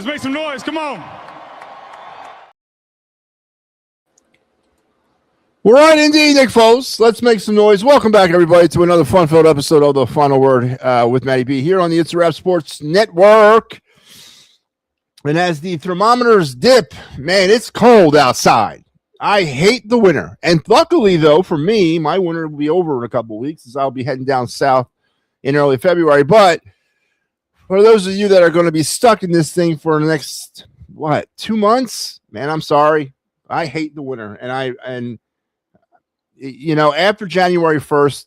Let's make some noise. Come on. We're right indeed, Nick Foles. Let's make some noise. Welcome back, everybody, to another fun-filled episode of The Final Word with MattyB here on the It's a Wrap Sports Network. And as the thermometers dip, man, it's cold outside. I hate the winter. And luckily, though, for me, my winter will be over in a couple of weeks as I'll be heading down south in early February. But for those of you that are going to be stuck in this thing for the next, 2 months? Man, I'm sorry. I hate the winter. And after January 1st,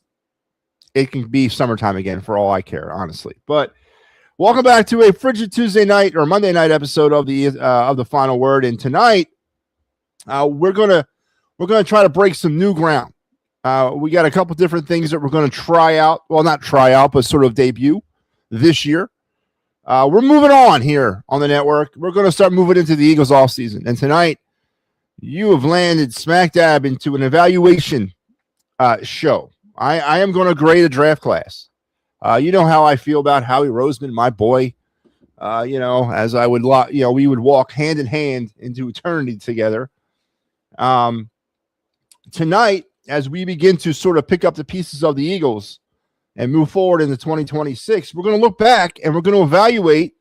it can be summertime again for all I care, honestly. But welcome back to a frigid Tuesday night or Monday night episode of the Final Word. And tonight, we're gonna try to break some new ground. We got a couple different things that we're going to try out. Well, not try out, but sort of debut this year. We're moving on here on the network. We're going to start moving into the Eagles offseason. And tonight, you have landed smack dab into an evaluation show. I am going to grade a draft class. You know how I feel about Howie Roseman, my boy. As I would, we would walk hand in hand into eternity together. Tonight, as we begin to sort of pick up the pieces of the Eagles and move forward into 2026, we're going to look back and we're going to evaluate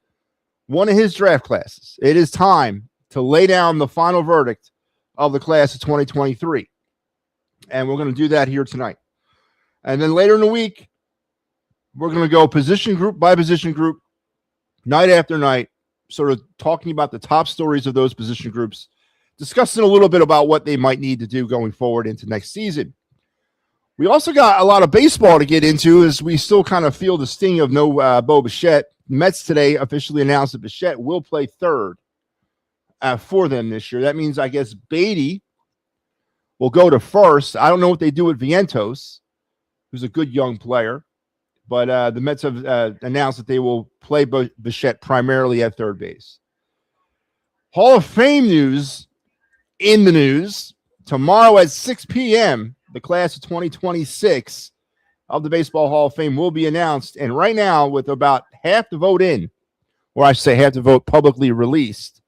one of his draft classes. It is time to lay down the final verdict of the class of 2023. And we're going to do that here tonight. And then later in the week, we're going to go position group by position group, night after night, sort of talking about the top stories of those position groups, discussing a little bit about what they might need to do going forward into next season. We also got a lot of baseball to get into as we still kind of feel the sting of no Bo Bichette. Mets today officially announced that Bichette will play third for them this year. That means, I guess, Beatty will go to first. I don't know what they do with Vientos, who's a good young player, but the Mets have announced that they will play Bichette primarily at third base. Hall of Fame news in the news. Tomorrow at 6 p.m., the class of 2026 of the Baseball Hall of Fame will be announced. And right now, with about half the vote in, or I should say half the vote publicly released,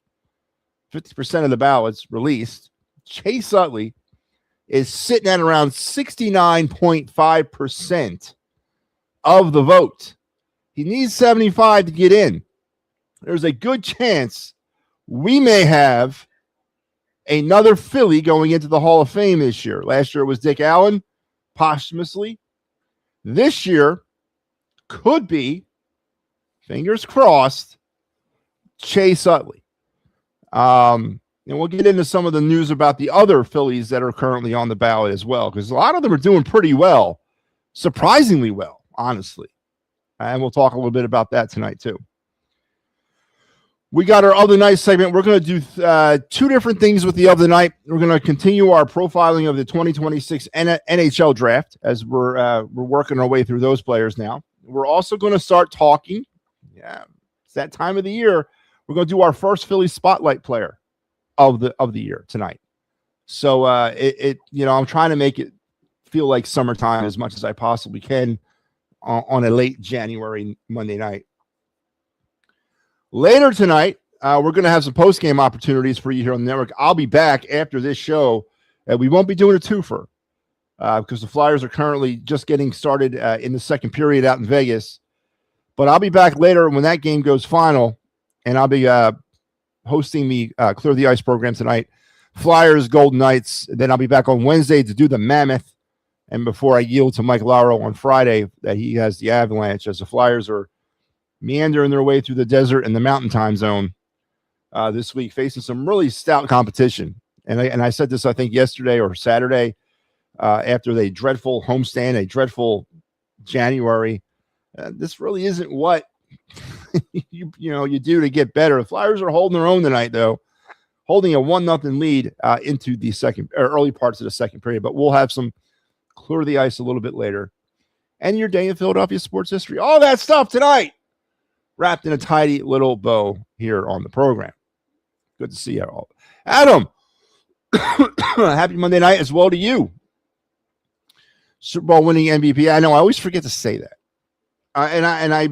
50% of the ballots released, Chase Utley is sitting at around 69.5% of the vote. He needs 75 to get in. There's a good chance we may have another Philly going into the Hall of Fame this year. Last year it was Dick Allen, posthumously. This year could be, fingers crossed, Chase Utley. And we'll get into some of the news about the other Phillies that are currently on the ballot as well, because a lot of them are doing pretty well, surprisingly well, honestly. And we'll talk a little bit about that tonight, too. We got our Other Night segment. We're going to do two different things with the Other Night. We're going to continue our profiling of the 2026 NHL draft as we're working our way through those players now. We're also going to start talking. Yeah, it's that time of the year. We're going to do our first Philly Spotlight player of the year tonight. So I'm trying to make it feel like summertime as much as I possibly can on a late January Monday night. Later tonight, we're going to have some post-game opportunities for you here on the network. I'll be back after this show. We won't be doing a twofer because the Flyers are currently just getting started in the second period out in Vegas. But I'll be back later when that game goes final, and I'll be hosting the Clear the Ice program tonight. Flyers, Golden Knights. Then I'll be back on Wednesday to do the Mammoth. And before I yield to Mike Lauro on Friday, that he has the Avalanche, as the Flyers are meandering their way through the desert and the mountain time zone this week, facing some really stout competition. And I said this, I think, yesterday or Saturday after the dreadful homestand, a dreadful January. This really isn't what you do to get better. The Flyers are holding their own tonight, though, holding a 1-0 lead into the second or early parts of the second period. But we'll have some Clear the Ice a little bit later. And your day in Philadelphia sports history. All that stuff tonight, wrapped in a tidy little bow here on the program. Good to see you all. Adam, happy Monday night as well to you. Super Bowl winning MVP. I know I always forget to say that. And I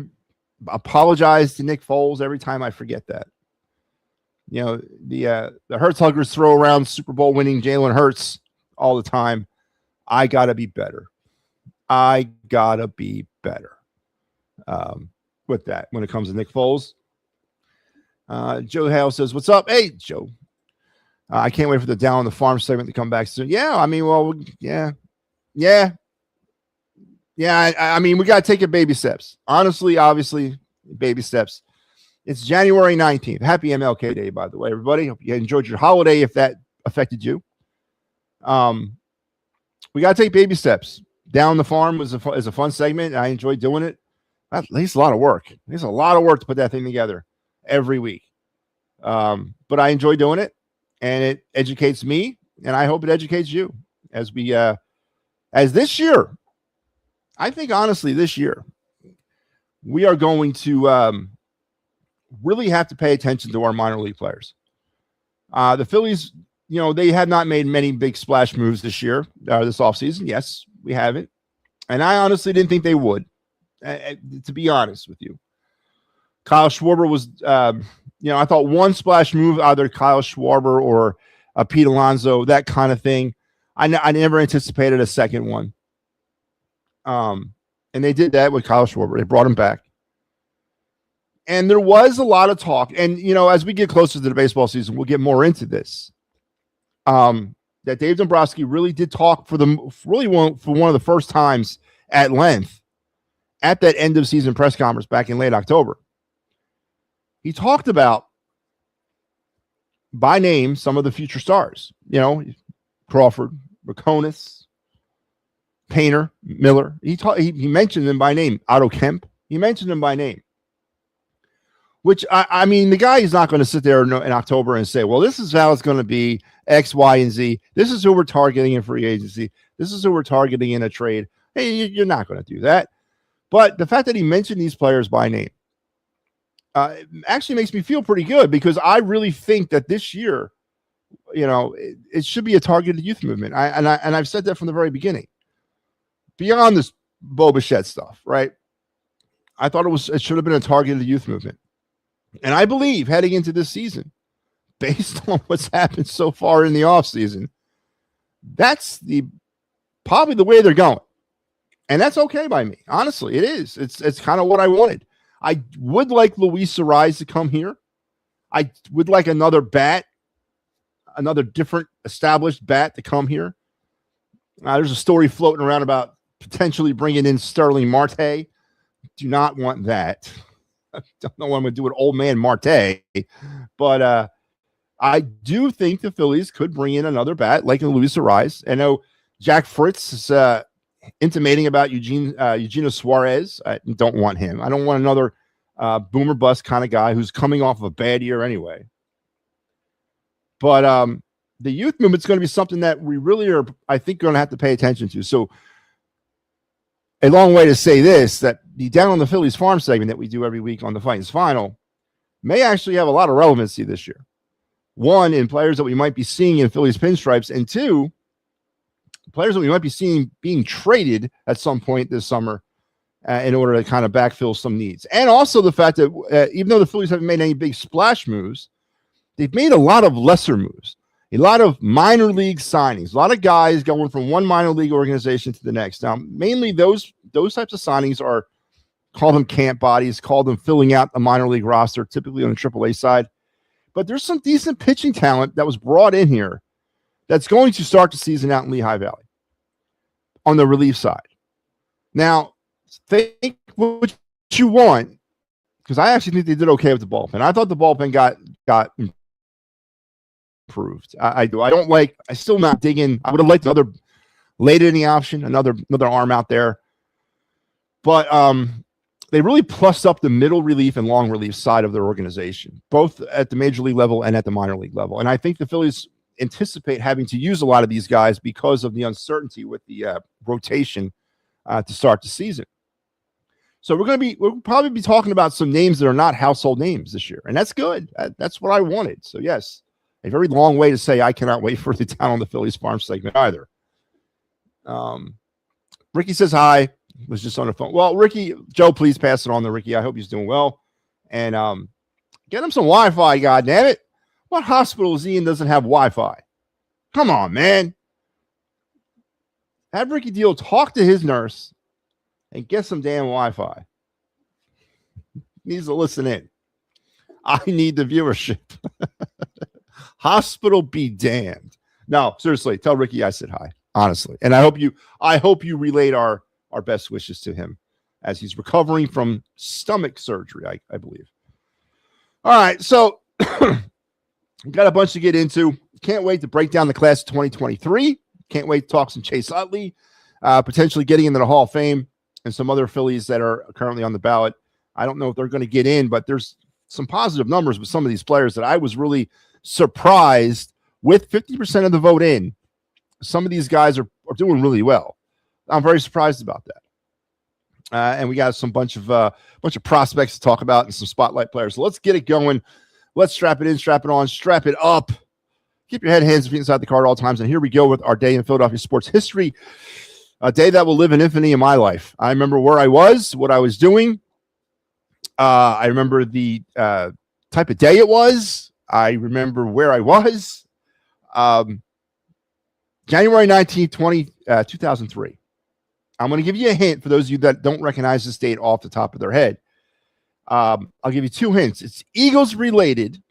apologize to Nick Foles every time I forget that. You know, the Hurts huggers throw around Super Bowl winning Jalen Hurts all the time. I got to be better. I got to be better with that when it comes to Nick Foles. Joe Hale says, what's up? Hey, Joe. I can't wait for the Down on the Farm segment to come back soon. Yeah, I mean, well, yeah. I mean, we got to take it baby steps. Honestly, obviously, baby steps. It's January 19th. Happy MLK Day, by the way, everybody. Hope you enjoyed your holiday if that affected you. We got to take baby steps. Down the Farm is a fun segment. I enjoy doing it. At least a lot of work. There's a lot of work to put that thing together every week. But I enjoy doing it, and it educates me, and I hope it educates you as we as this year. I think honestly this year we are going to really have to pay attention to our minor league players. The Phillies, you know, they have not made many big splash moves this year, this offseason. Yes, we haven't. And I honestly didn't think they would, to be honest with you. Kyle Schwarber was, you know, I thought one splash move, either Kyle Schwarber or Pete Alonso, that kind of thing. I never anticipated a second one. And they did that with Kyle Schwarber. They brought him back. And there was a lot of talk. And, you know, as we get closer to the baseball season, we'll get more into this. That Dave Dombrowski really did talk for one of the first times at length at that end of season press conference back in late October. He talked about by name some of the future stars, you know, Crawford, Raconis, Painter, Miller. He mentioned them by name. Otto Kemp. He mentioned them by name. Which, I mean, the guy is not going to sit there in October and say, well, this is how it's going to be, X, Y, and Z. This is who we're targeting in free agency. This is who we're targeting in a trade. Hey, you're not going to do that. But the fact that he mentioned these players by name actually makes me feel pretty good, because I really think that this year, you know, it should be a targeted youth movement. I've said that from the very beginning. Beyond this Bo Bichette stuff, right? I thought it should have been a targeted youth movement. And I believe heading into this season, based on what's happened so far in the offseason, that's probably the way they're going. And that's okay by me. Honestly, it is. It's kind of what I wanted. I would like Luis Arise to come here. I would like another different established bat to come here. There's a story floating around about potentially bringing in Sterling Marte. Do not want that. I don't know what I'm going to do with old man Marte, but I do think the Phillies could bring in another bat like Luis Arise. I know Jack Fritz is intimating about Eugenio Suarez. I don't want him. I don't want another boomer bust kind of guy who's coming off of a bad year anyway. But the youth movement's going to be something that we really are, I think, going to have to pay attention to. So a long way to say this, that the Down on the Phillies Farm segment that we do every week on the Fightins Final may actually have a lot of relevancy this year. One, in players that we might be seeing in Phillies pinstripes, and two, players that we might be seeing being traded at some point this summer in order to kind of backfill some needs. And also the fact that even though the Phillies haven't made any big splash moves, they've made a lot of lesser moves, a lot of minor league signings, a lot of guys going from one minor league organization to the next. Now, mainly those types of signings are, call them camp bodies, call them filling out a minor league roster, typically on the AAA side. But there's some decent pitching talent that was brought in here that's going to start the season out in Lehigh Valley on the relief side. Now, think what you want, because I actually think they did okay with the bullpen. I thought the bullpen got improved. I do. I still not digging. I would have liked another late inning option, another arm out there. But they really plussed up the middle relief and long relief side of their organization, both at the major league level and at the minor league level. And I think the Phillies anticipate having to use a lot of these guys because of the uncertainty with the rotation to start the season. So we'll probably be talking about some names that are not household names this year, and that's good. That's what I wanted. So yes, a very long way to say I cannot wait for the Down on the Phillies Farm segment either. Ricky says hi. Was just on the phone. Well, Ricky, Joe, please pass it on to Ricky. I hope he's doing well. And get him some Wi-Fi, goddammit. What hospital is he in doesn't have Wi-Fi? Come on, man. Have Ricky Deal talk to his nurse and get some damn Wi-Fi. Needs to listen in. I need the viewership. Hospital be damned. No, seriously, tell Ricky I said hi, honestly. And I hope you relayed our best wishes to him as he's recovering from stomach surgery, I believe. All right, so we got a bunch to get into. Can't wait to break down the class of 2023. Can't wait to talk some Chase Utley, potentially getting into the Hall of Fame, and some other Phillies that are currently on the ballot. I don't know if they're going to get in, but there's some positive numbers with some of these players that I was really surprised with 50% of the vote in. Some of these guys are doing really well. I'm very surprised about that. And we got some bunch of prospects to talk about and some spotlight players. So let's get it going. Let's strap it in, strap it on, strap it up. Keep your head, hands, and feet inside the car at all times. And here we go with our day in Philadelphia sports history, a day that will live in infamy in my life. I remember where I was, what I was doing. I remember the type of day it was. I remember where I was. January 19th, 2003. I'm going to give you a hint for those of you that don't recognize this date off the top of their head. I'll give you two hints. It's Eagles related,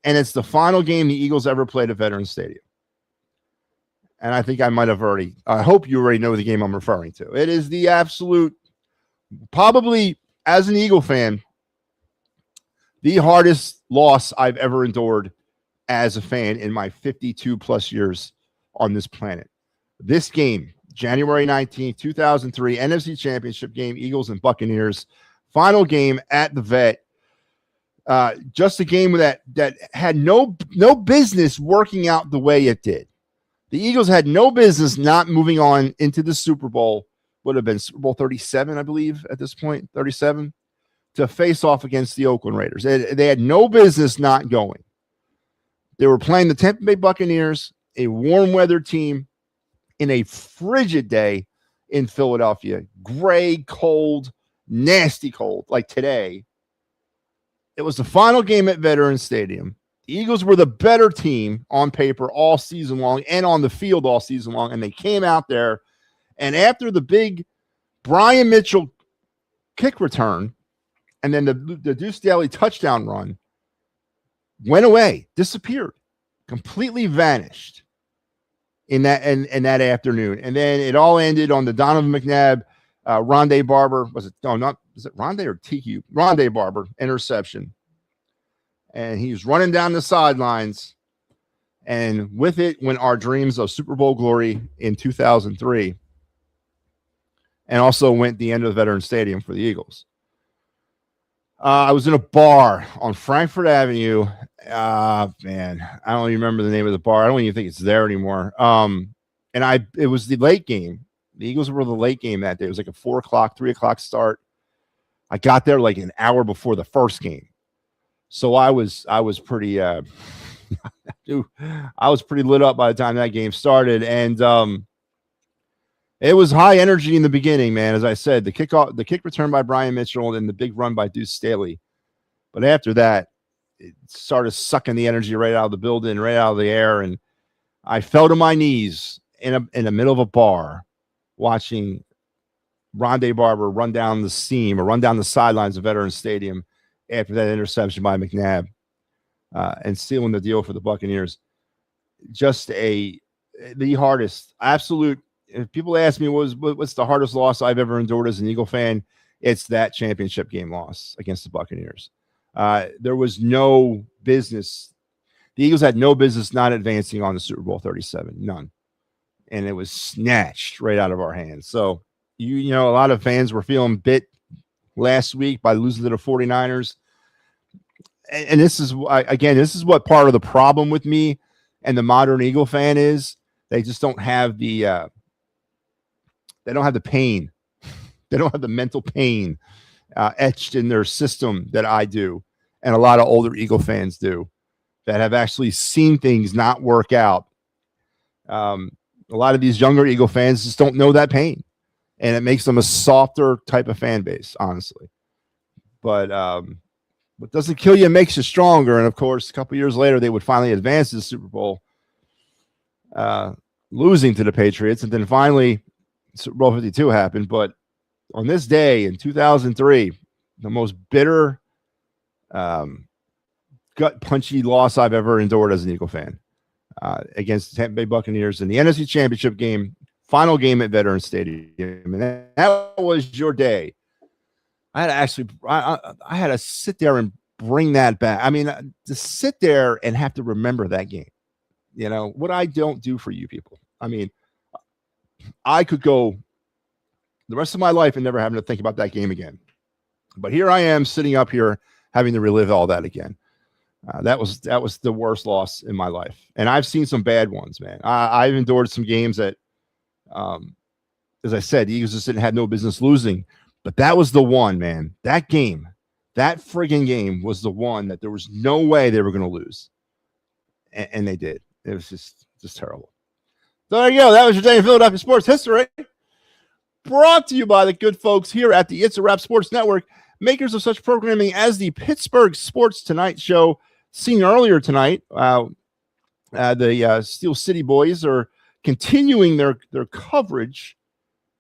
and it's the final game the Eagles ever played at Veterans Stadium. And I think I might have already, I hope you already know the game I'm referring to. It is the absolute, probably as an Eagle fan, the hardest loss I've ever endured as a fan in my 52 plus years on this planet. This game, January 19th, 2003, NFC Championship game, Eagles and Buccaneers, final game at the Vet. Just a game that had no business working out the way it did. The Eagles had no business not moving on into the Super Bowl. Would have been Super Bowl 37, I believe, at this point, 37, to face off against the Oakland Raiders. They had no business not going. They were playing the Tampa Bay Buccaneers, a warm weather team, in a frigid day in Philadelphia. Gray, cold, nasty cold, like today. It was the final game at Veterans Stadium. The Eagles were the better team on paper all season long and on the field all season long, and they came out there, and after the big Brian Mitchell kick return and then the Deuce Staley touchdown run, went away, disappeared, completely vanished in that afternoon. And then it all ended on the Donovan McNabb, Rondé Barber, is it Rondé or TQ? Rondé Barber interception. And he was running down the sidelines. And with it went our dreams of Super Bowl glory in 2003. And also went the end of the Veterans Stadium for the Eagles. I was in a bar on Frankfurt Avenue. Man, I don't even remember the name of the bar. I don't even think it's there anymore. And it was the late game. The Eagles were the late game that day. It was like a 4 o'clock, 3 o'clock start. I got there like an hour before the first game. So I was pretty, I was pretty lit up by the time that game started. And, it was high energy in the beginning, man. As I said, the kick return by Brian Mitchell and the big run by Deuce Staley. But after that, it started sucking the energy right out of the building, right out of the air. And I fell to my knees in the middle of a bar watching Rondé Barber run down the seam or run down the sidelines of Veterans Stadium after that interception by McNabb and sealing the deal for the Buccaneers. Just the hardest, absolute. If people ask me what's the hardest loss I've ever endured as an Eagle fan, it's that championship game loss against the Buccaneers. There was no business. The Eagles had no business not advancing on the Super Bowl 37. None. And it was snatched right out of our hands. So, you know, a lot of fans were feeling bit last week by losing to the 49ers. And this is, again, this is what part of the problem with me and the modern Eagle fan is. They just don't have the they don't have the pain. They don't have the mental pain etched in their system that I do, and a lot of older Eagle fans do, that have actually seen things not work out. A lot of these younger Eagle fans just don't know that pain, and it makes them a softer type of fan base, honestly. But What doesn't kill you makes you stronger. And of course, a couple years later, they would finally advance to the Super Bowl, losing to the Patriots. And then finally, Super Bowl 52 happened. But on this day in 2003, the most bitter, gut-punchy loss I've ever endured as an Eagle fan, against the Tampa Bay Buccaneers in the NFC Championship game, final game at Veterans Stadium. And that was your day. I had to sit there and bring that back. I mean, to sit there and have to remember that game, what I don't do for you people. I mean, I could go the rest of my life and never having to think about that game again. But here I am sitting up here having to relive all that again. That was the worst loss in my life. And I've seen some bad ones, man. I've endured some games that, as I said, the Eagles just had no business losing. But that was the one, man. That game, that friggin' game was the one that there was no way they were going to lose. And they did. It was just terrible. So there you go. That was your day in Philadelphia sports history. Brought to you by the good folks here at the It's a Wrap Sports Network, makers of such programming as the Pittsburgh Sports Tonight show. Seen earlier tonight, the Steel City boys are continuing their coverage,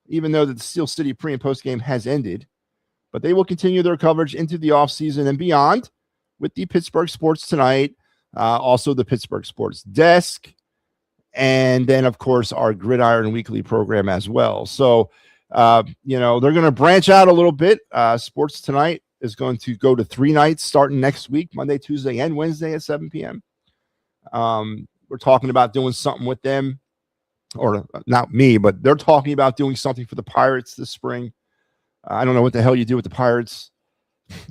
even though the Steel City pre- and post-game has ended. But they will continue their coverage into the offseason and beyond with the Pittsburgh Sports Tonight, also the Pittsburgh Sports Desk, and then, of course, our Gridiron Weekly program as well. So, they're going to branch out a little bit. Sports Tonight is going to go to 3 nights starting next week, Monday, Tuesday, and Wednesday at 7 p.m. We're talking about doing something with them, or not me, but they're talking about doing something for the Pirates this spring. I don't know what the hell you do with the Pirates.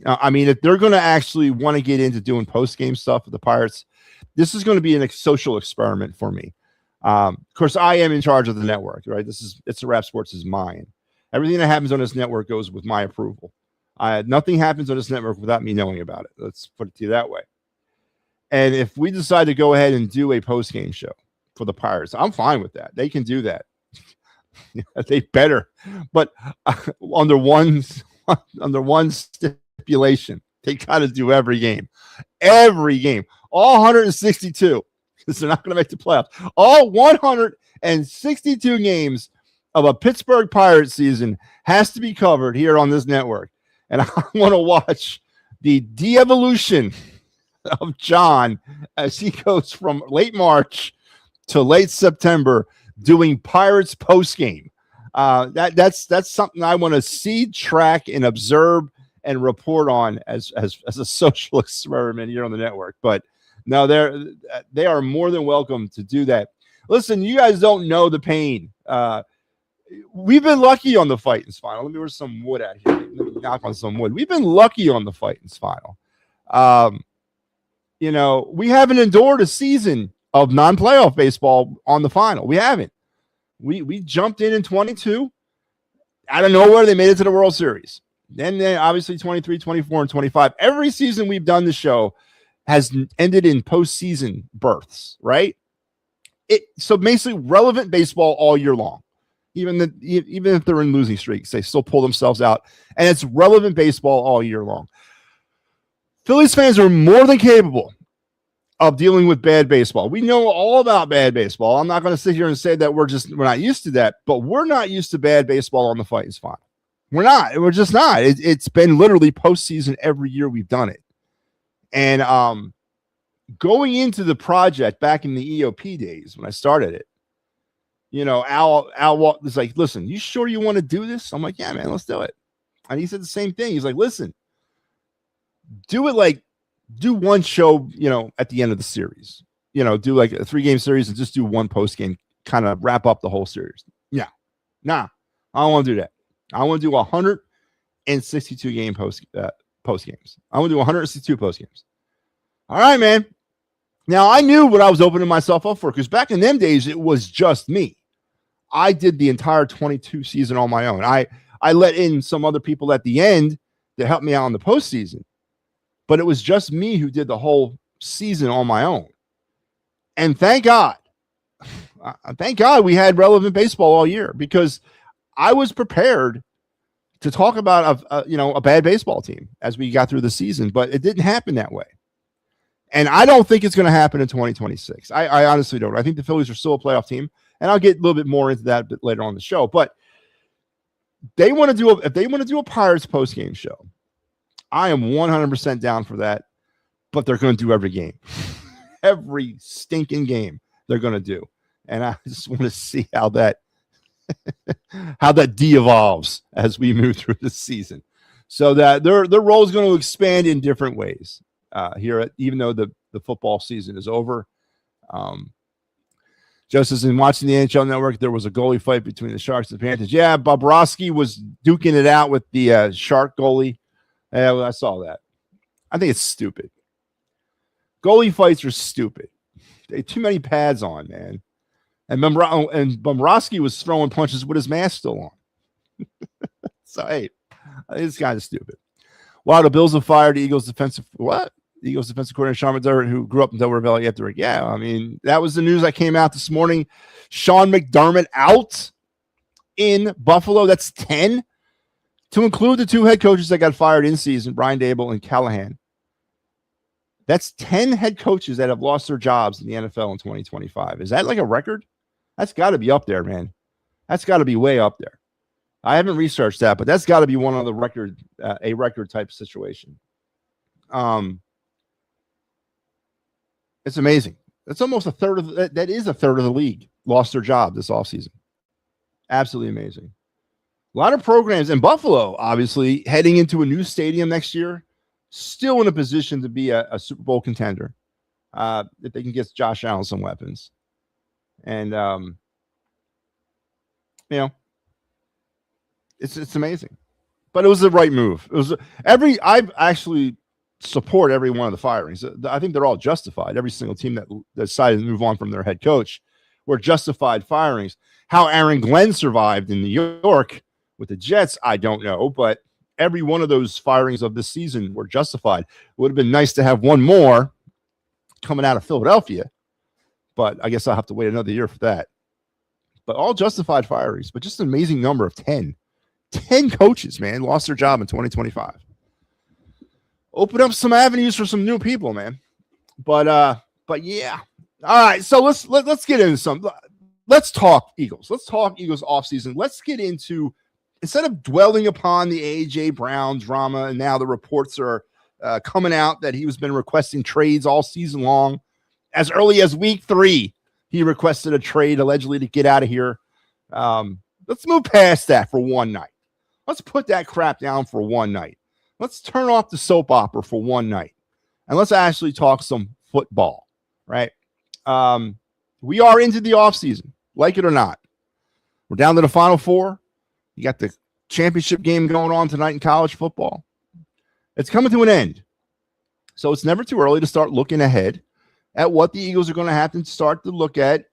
I mean, if they're going to actually want to get into doing post-game stuff with the Pirates, this is going to be a social experiment for me. Of course, I am in charge of the network, right? It's a Wrap Sports is mine. Everything that happens on this network goes with my approval. Nothing happens on this network without me knowing about it. Let's put it to you that way. And if we decide to go ahead and do a post-game show for the Pirates, I'm fine with that. They can do that. They better. But under one stipulation, they got to do every game. Every game. All 162. Because they're not going to make the playoffs. All 162 games of a Pittsburgh Pirates season has to be covered here on this network. And I want to watch the de-evolution of John as he goes from late March to late September doing Pirates postgame. That's something I want to see, track, and observe and report on as a social experiment here on the network. But no, they are more than welcome to do that. Listen, you guys don't know the pain. We've been lucky on the Fightins final. Let me where's some wood out here. Let me knock on some wood. We've been lucky on the Fightins final. We haven't endured a season of non-playoff baseball on the final. We haven't. We jumped in 22. Out of nowhere, they made it to the World Series. Then obviously 23, 24, and 25. Every season we've done the show has ended in postseason berths, right? So basically relevant baseball all year long. Even if they're in losing streaks, they still pull themselves out. And it's relevant baseball all year long. Phillies fans are more than capable of dealing with bad baseball. We know all about bad baseball. I'm not going to sit here and say that we're not used to that, but we're not used to bad baseball on the Fightins final. We're not. We're just not. It's been literally postseason every year we've done it. And going into the project back in the EOP days when I started it, Al was like, listen, you sure you want to do this? I'm like, yeah, man, let's do it. And he said the same thing. He's like, listen, do one show, at the end of the series, do like a 3-game series and just do one post game, kind of wrap up the whole series. Yeah. Nah, I don't want to do that. I want to do 162 game post games. I want to do 162 post games. All right, man. Now I knew what I was opening myself up for, because back in them days, it was just me. I did the entire 22 season on my own. I let in some other people at the end to help me out in the postseason, but it was just me who did the whole season on my own. And thank God we had relevant baseball all year, because I was prepared to talk about a bad baseball team as we got through the season, but it didn't happen that way. And I don't think it's going to happen in 2026. I honestly don't. I think the Phillies are still a playoff team, and I'll get a little bit more into that a bit later on the show. But if they want to do a Pirates post-game show, I am 100% down for that. But they're going to do every game, every stinking game they're going to do, and I just want to see how that de-evolves as we move through the season, so that their role is going to expand in different ways here. Even though the football season is over, just as in watching the NHL Network, there was a goalie fight between the Sharks and the Panthers. Yeah, Bobrovsky was duking it out with the Shark goalie. Yeah, well, I saw that. I think it's stupid. Goalie fights are stupid. They have too many pads on, man. And Bobrovsky was throwing punches with his mask still on. So, hey, it's kind of stupid. Wow, the Bills have fired the Eagles defensive coordinator Sean McDermott, who grew up in Delaware Valley after. Yeah, I mean, that was the news that came out this morning. Sean McDermott out in Buffalo. That's 10, to include the 2 head coaches that got fired in season, Brian Daboll and Callahan. That's 10 head coaches that have lost their jobs in the NFL in 2025. Is that like a record? That's got to be up there, man. That's got to be way up there. I haven't researched that, but that's got to be one of the a record type situation. It's amazing. That's almost a third of that is a third of the league lost their job this offseason. Absolutely amazing. A lot of programs in Buffalo, obviously, heading into a new stadium next year. Still in a position to be a Super Bowl contender if they can get Josh Allen some weapons. And, it's amazing. But it was the right move. It was I actually support every one of the firings. I think they're all justified. Every single team that decided to move on from their head coach were justified firings. How Aaron Glenn survived in New York with the Jets, I don't know, but every one of those firings of this season were justified. It would have been nice to have one more coming out of Philadelphia, but I guess I'll have to wait another year for that. But all justified firings, but just an amazing number of 10. 10 coaches, man, lost their job in 2025. Open up some avenues for some new people, man. But yeah. All right, so let's get into some. Let's talk Eagles. Let's talk Eagles offseason. Let's get into, instead of dwelling upon the A.J. Brown drama, and now the reports are coming out that he has been requesting trades all season long. As early as week 3, he requested a trade allegedly to get out of here. Let's move past that for one night. Let's put that crap down for one night. Let's turn off the soap opera for one night. And let's actually talk some football, right? We are into the offseason, like it or not. We're down to the Final Four. You got the championship game going on tonight in college football. It's coming to an end. So it's never too early to start looking ahead at what the Eagles are going to have to start to look at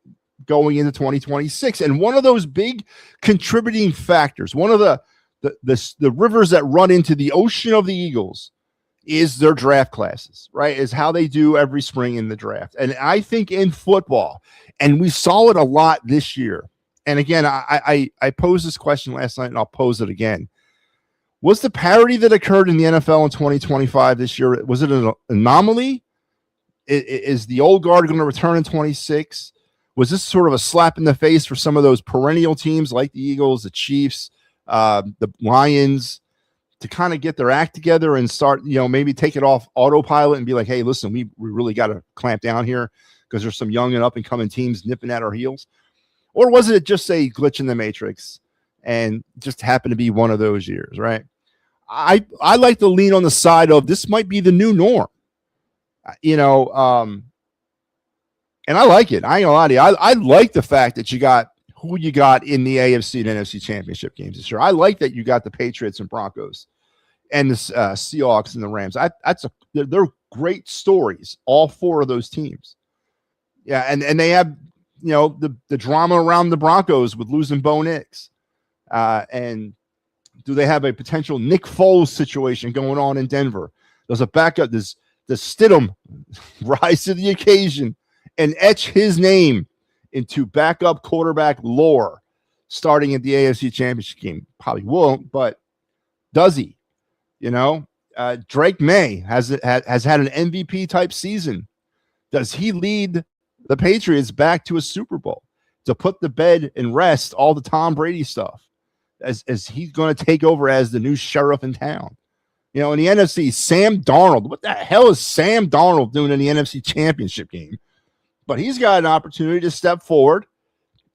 going into 2026. And one of those big contributing factors, one of the rivers that run into the ocean of the Eagles, is their draft classes, right? Is how they do every spring in the draft. And I think in football, and we saw it a lot this year. And again, I posed this question last night, and I'll pose it again. Was the parity that occurred in the NFL in 2025 this year, was it an anomaly? Is the old guard going to return in 26? Was this sort of a slap in the face for some of those perennial teams like the Eagles, the Chiefs, the Lions, to kind of get their act together and start, maybe take it off autopilot and be like, hey, listen, we really got to clamp down here because there's some young and up-and-coming teams nipping at our heels? Or was it just a glitch in the matrix and just happened to be one of those years, right? I like to lean on the side of this might be the new norm, and I like it. I ain't gonna lie to you. I like the fact that you got who you got in the AFC and NFC championship games this year. I like that you got the Patriots and Broncos and the Seahawks and the Rams. They're great stories, all 4 of those teams. Yeah, and they have the drama around the Broncos with losing Bo Nix. And do they have a potential Nick Foles situation going on in Denver? There's a backup. Does Stidham rise to the occasion and etch his name into backup quarterback lore starting at the AFC Championship game? Probably won't, but Does he? You know, Drake May has had an MVP type season. Does he lead the Patriots back to a Super Bowl to put the bed and rest all the Tom Brady stuff as he's going to take over as the new sheriff in town? You know, in the NFC, Sam Darnold. What the hell is Sam Darnold doing in the NFC Championship game? But he's got an opportunity to step forward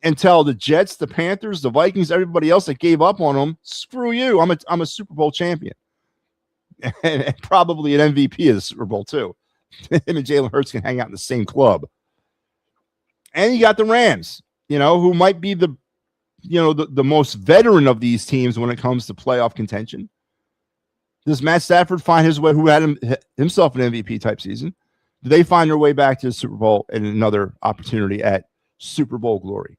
and tell the Jets, the Panthers, the Vikings, everybody else that gave up on him, screw you. I'm a Super Bowl champion. And probably an MVP of the Super Bowl, too. Him and Jalen Hurts can hang out in the same club. And you got the Rams, you know, who might be the most veteran of these teams when it comes to playoff contention. Does Matt Stafford find his way, who had himself an MVP type season? Do they find their way back to the Super Bowl and another opportunity at Super Bowl glory?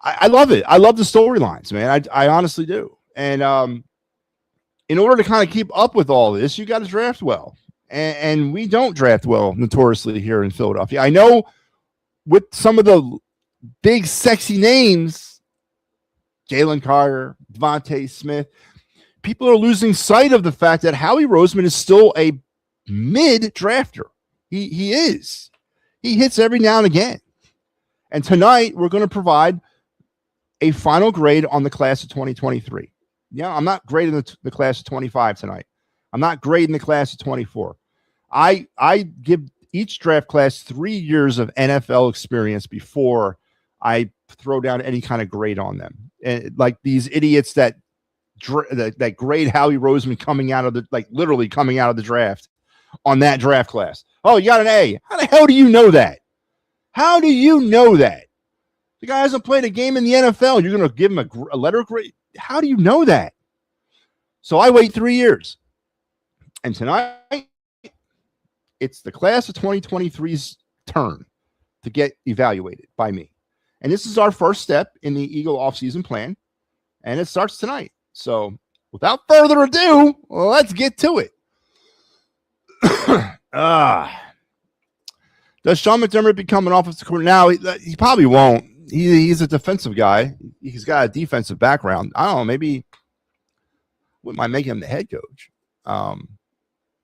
I love it. I love the storylines, man. I honestly do. And in order to kind of keep up with all this, you got to draft well. And we don't draft well notoriously here in Philadelphia. I know with some of the big, sexy names, Jalen Carter, Devontae Smith, people are losing sight of the fact that Howie Roseman is still a mid-drafter. He is. He hits every now and again. And tonight, we're going to provide a final grade on the class of 2023. Yeah, I'm not grading the class of 25 tonight. I'm not grading the class of 24. I give each draft class 3 years of NFL experience before I throw down any kind of grade on them. And like these idiots that grade Howie Roseman coming out of literally coming out of the draft on that draft class. Oh, you got an A. How the hell do you know that? How do you know that? The guy hasn't played a game in the NFL. You're going to give him a letter grade? How do you know that? So I wait 3 years. And tonight, it's the class of 2023's turn to get evaluated by me. And this is our first step in the Eagle offseason plan. And it starts tonight. So without further ado, let's get to it. Does Sean McDermott become an offensive coordinator? Now, he probably won't. He's a defensive guy. He's got a defensive background. I don't know. Maybe wouldn't mind making him the head coach.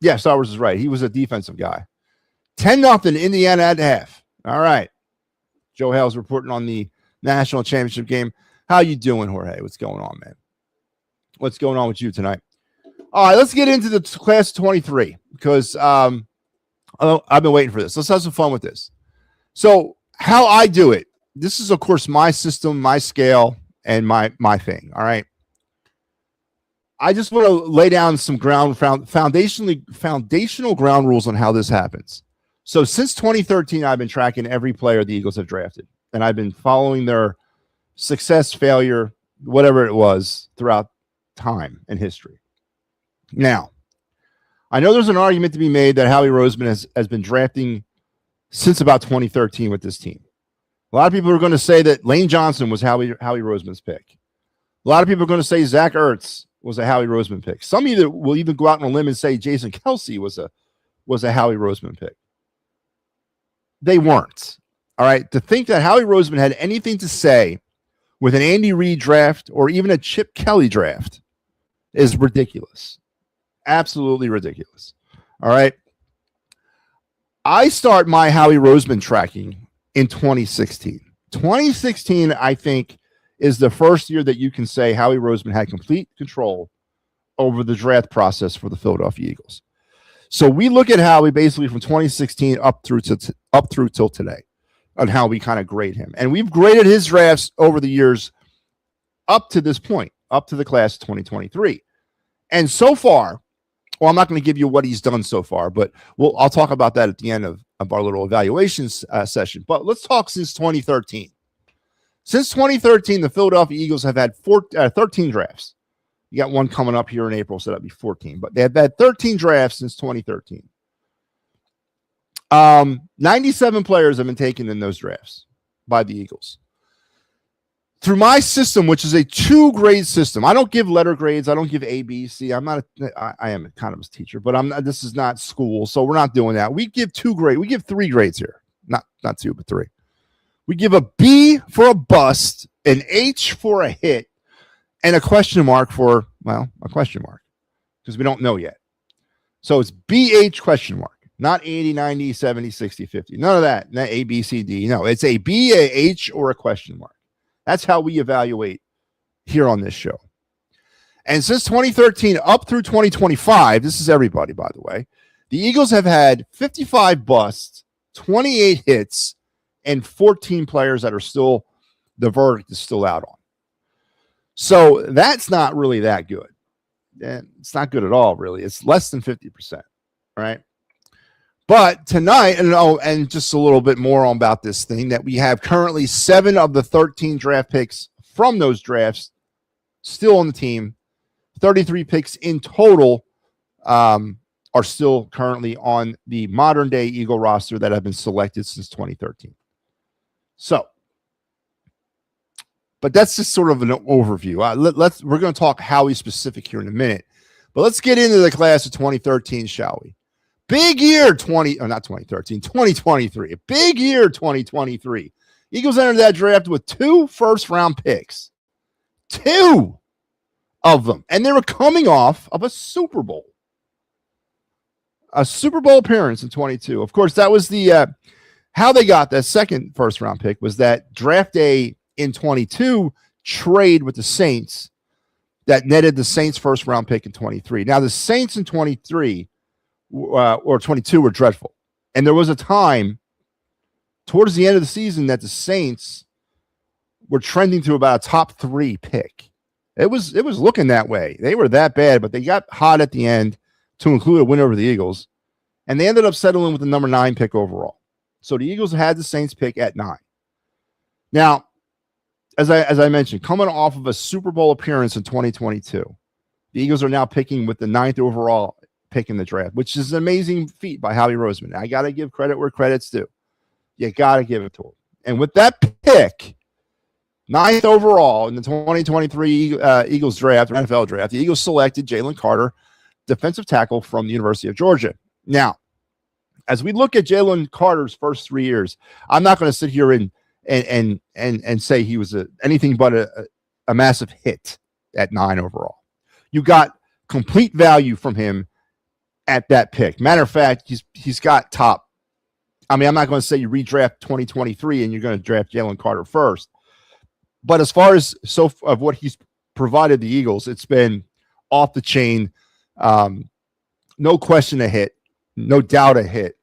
Yeah, Star Wars is right. He was a defensive guy. 10-0 Indiana at half. All right. Joe Hale's reporting on the national championship game. How you doing, Jorge? What's going on, man? What's going on with you tonight? All right, let's get into the class 23 because I've been waiting for this. Let's have some fun with this. So how I do it, this is, of course, my system, my scale, and my thing, all right? I just want to lay down some foundational ground rules on how this happens. So since 2013, I've been tracking every player the Eagles have drafted, and I've been following their success, failure, whatever it was throughout time and history. Now, I know there's an argument to be made that Howie Roseman has been drafting since about 2013 with this team. A lot of people are going to say that Lane Johnson was Howie Roseman's pick. A lot of people are going to say Zach Ertz was a Howie Roseman pick. Some of you will even go out on a limb and say Jason Kelce was a Howie Roseman pick. They weren't. All right. To think that Howie Roseman had anything to say with an Andy Reid draft or even a Chip Kelly draft is ridiculous. Absolutely ridiculous. All right. I start my Howie Roseman tracking in 2016. 2016, I think, is the first year that you can say Howie Roseman had complete control over the draft process for the Philadelphia Eagles. So we look at Howie basically from 2016 up through till today on how we kind of grade him. And we've graded his drafts over the years up to this point, up to the class of 2023. And so far, well, I'm not going to give you what he's done so far, but I'll talk about that at the end of our little evaluations session. But let's talk since 2013. Since 2013, the Philadelphia Eagles have had 13 drafts. You got one coming up here in April, so that'll be 14. But they have had 13 drafts since 2013. 97 players have been taken in those drafts by the Eagles. Through my system, which is a 2-grade system, I don't give letter grades. I don't give A, B, C. I am a kind of a teacher, but this is not school, so we're not doing that. We give 2 grades. We give 3 grades here. Not 2, but 3. We give a B for a bust, an H for a hit, and a question mark for Well, a question mark because we don't know yet. So it's BH question mark, not 80, 90, 70, 60, 50. None of that. Not A, B, C, D. No, it's a B, a H, or a question mark. That's how we evaluate here on this show. And since 2013 up through 2025, this is everybody, by the way, the Eagles have had 55 busts, 28 hits, and 14 players that are still, the verdict is still out on. So that's not really that good. It's not good at all, really. It's less than 50%, right? But tonight, and just a little bit more about this thing, that we have currently 7 of the 13 draft picks from those drafts still on the team. 33 picks in total are still currently on the modern-day Eagle roster that have been selected since 2013. So, but that's just sort of an overview. We're going to talk Howie specific here in a minute, but let's get into the class of 2013, shall we? Big year 2023. A big year 2023. Eagles entered that draft with 2 first-round picks. 2 of them. And they were coming off of a Super Bowl. A Super Bowl appearance in 22. Of course, that was the how they got that second first-round pick was that draft day in 22 trade with the Saints that netted the Saints' first-round pick in 23. Now, the Saints in 23 or 22 were dreadful. And there was a time towards the end of the season that the Saints were trending to about a top 3 pick. It was looking that way. They were that bad, but they got hot at the end to include a win over the Eagles, and they ended up settling with the number 9 pick overall. So the Eagles had the Saints pick at 9. Now, as I mentioned, coming off of a Super Bowl appearance in 2022, the Eagles are now picking with the 9th overall pick in the draft, which is an amazing feat by Howie Roseman. I got to give credit where credit's due. You got to give it to him. And with that pick, 9th overall in the 2023 Eagles draft, or NFL draft, the Eagles selected Jalen Carter, defensive tackle from the University of Georgia. Now, as we look at Jalen Carter's first 3 years, I'm not going to sit here and say he was anything but a massive hit at 9 overall. You got complete value from him at that pick. Matter of fact, he's got top. I mean, I'm not going to say you redraft 2023 and you're going to draft Jalen Carter first. But as far as of what he's provided the Eagles, it's been off the chain. No question a hit. No doubt a hit.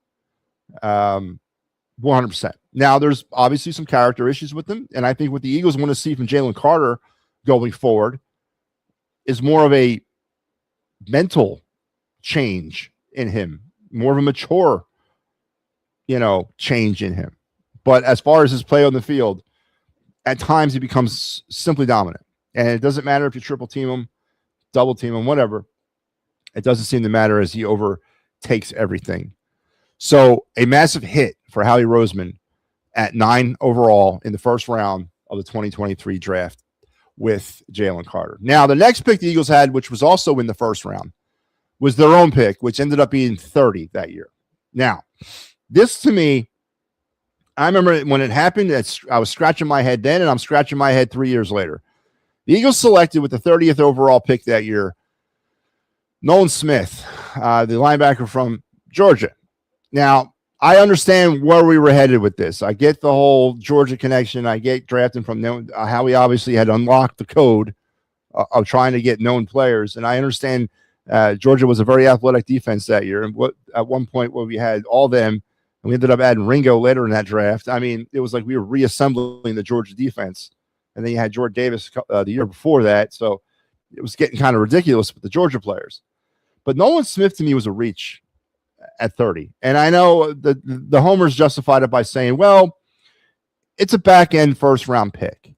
100%. Now, there's obviously some character issues with him. And I think what the Eagles want to see from Jalen Carter going forward is more of a mental change in him, more of a mature, change in him. But as far as his play on the field, at times he becomes simply dominant. And it doesn't matter if you triple team him, double team him, whatever. It doesn't seem to matter as he overtakes everything. So a massive hit for Howie Roseman at 9 overall in the first round of the 2023 draft with Jalen Carter. Now, the next pick the Eagles had, which was also in the first round, was their own pick, which ended up being 30 that year. Now, this to me, I remember when it happened, I was scratching my head then, and I'm scratching my head 3 years later. The Eagles selected with the 30th overall pick that year, Nolan Smith, the linebacker from Georgia. Now, I understand where we were headed with this. I get the whole Georgia connection. I get drafting from how we obviously had unlocked the code of trying to get known players. And I understand Georgia was a very athletic defense that year. And at one point where we had all them, and we ended up adding Ringo later in that draft. I mean, it was like we were reassembling the Georgia defense. And then you had Jordan Davis the year before that. So it was getting kind of ridiculous with the Georgia players. But Nolan Smith to me was a reach at 30. And I know the homers justified it by saying, well, it's a back-end first-round pick.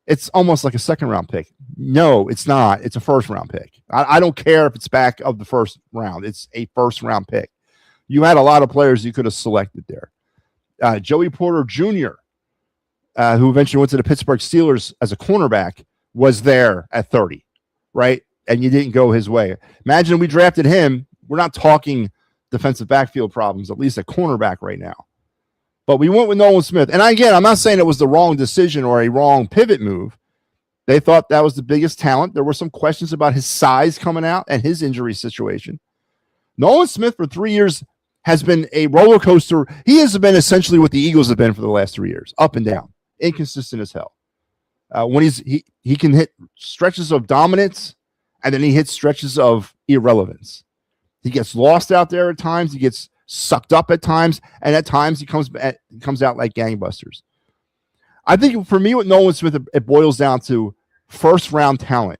It's almost like a second-round pick. No, it's not. It's a first-round pick. I don't care if it's back of the first round. It's a first-round pick. You had a lot of players you could have selected there. Joey Porter Jr., who eventually went to the Pittsburgh Steelers as a cornerback, was there at 30, right? And you didn't go his way. Imagine we drafted him. We're not talking defensive backfield problems, at least at cornerback right now. But we went with Nolan Smith. And again, I'm not saying it was the wrong decision or a wrong pivot move. They thought that was the biggest talent. There were some questions about his size coming out and his injury situation. Nolan Smith for 3 years has been a roller coaster. He has been essentially what the Eagles have been for the last 3 years, up and down, inconsistent as hell. When he can hit stretches of dominance, and then he hits stretches of irrelevance. He gets lost out there at times. He gets sucked up at times, and at times he comes out like gangbusters. I think for me with Nolan Smith, it boils down to first-round talent.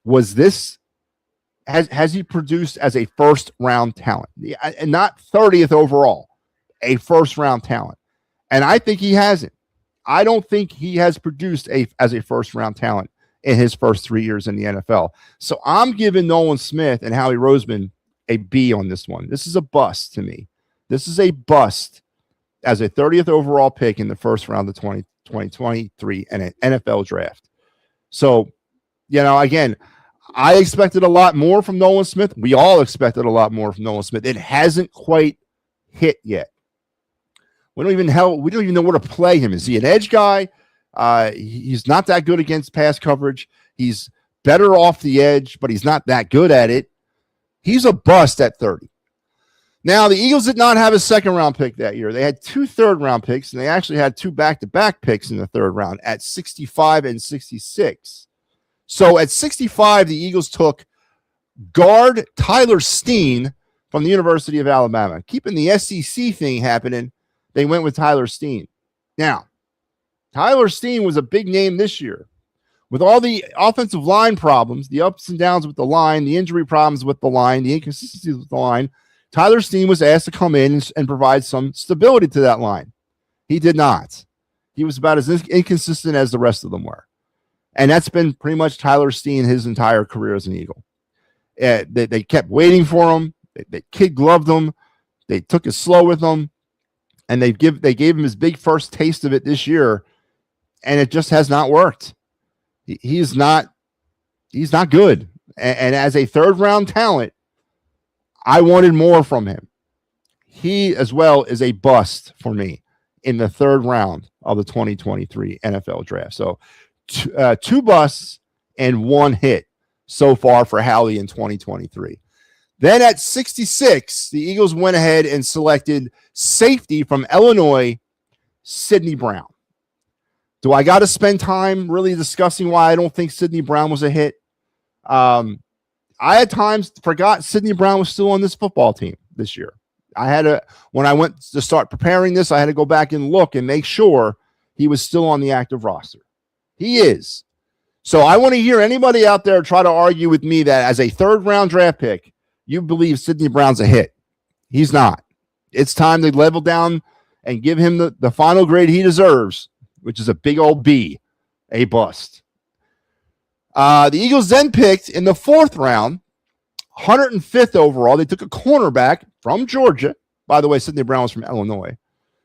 Was this has he produced as a first-round talent, and not 30th overall, a first-round talent? And I think he hasn't. I don't think he has produced as a first-round talent in his first 3 years in the NFL. So I'm giving Nolan Smith and Howie Roseman a B on this one. This is a bust to me. This is a bust as a 30th overall pick in the first round of 2023 and an NFL draft. So, again, I expected a lot more from Nolan Smith. We all expected a lot more from Nolan Smith. It hasn't quite hit yet. We don't even know where to play him. Is he an edge guy? He's not that good against pass coverage. He's better off the edge, but he's not that good at it. He's a bust at 30. Now, the Eagles did not have a second-round pick that year. They had 2 third-round picks, and they actually had 2 back-to-back picks in the third round at 65 and 66. So at 65, the Eagles took guard Tyler Steen from the University of Alabama. Keeping the SEC thing happening, they went with Tyler Steen. Now, Tyler Steen was a big name this year. With all the offensive line problems, the ups and downs with the line, the injury problems with the line, the inconsistencies with the line, Tyler Steen was asked to come in and provide some stability to that line. He did not. He was about as inconsistent as the rest of them were. And that's been pretty much Tyler Steen his entire career as an Eagle. They kept waiting for him. They kid gloved him. They took it slow with him. And they gave him his big first taste of it this year. And it just has not worked. He's not good. And as a third-round talent, I wanted more from him. He, as well, is a bust for me in the third round of the 2023 NFL draft. So 2 busts and 1 hit so far for Howie in 2023. Then at 66, the Eagles went ahead and selected safety from Illinois, Sidney Brown. Do I got to spend time really discussing why I don't think Sidney Brown was a hit? I at times forgot Sidney Brown was still on this football team this year. When I went to start preparing this, I had to go back and look and make sure he was still on the active roster. He is. So I want to hear anybody out there try to argue with me that as a third-round draft pick, you believe Sidney Brown's a hit. He's not. It's time to level down and give him the final grade he deserves, which is a big old B, a bust. The Eagles then picked in the 4th round, 105th overall. They took a cornerback from Georgia. By the way, Sidney Brown was from Illinois.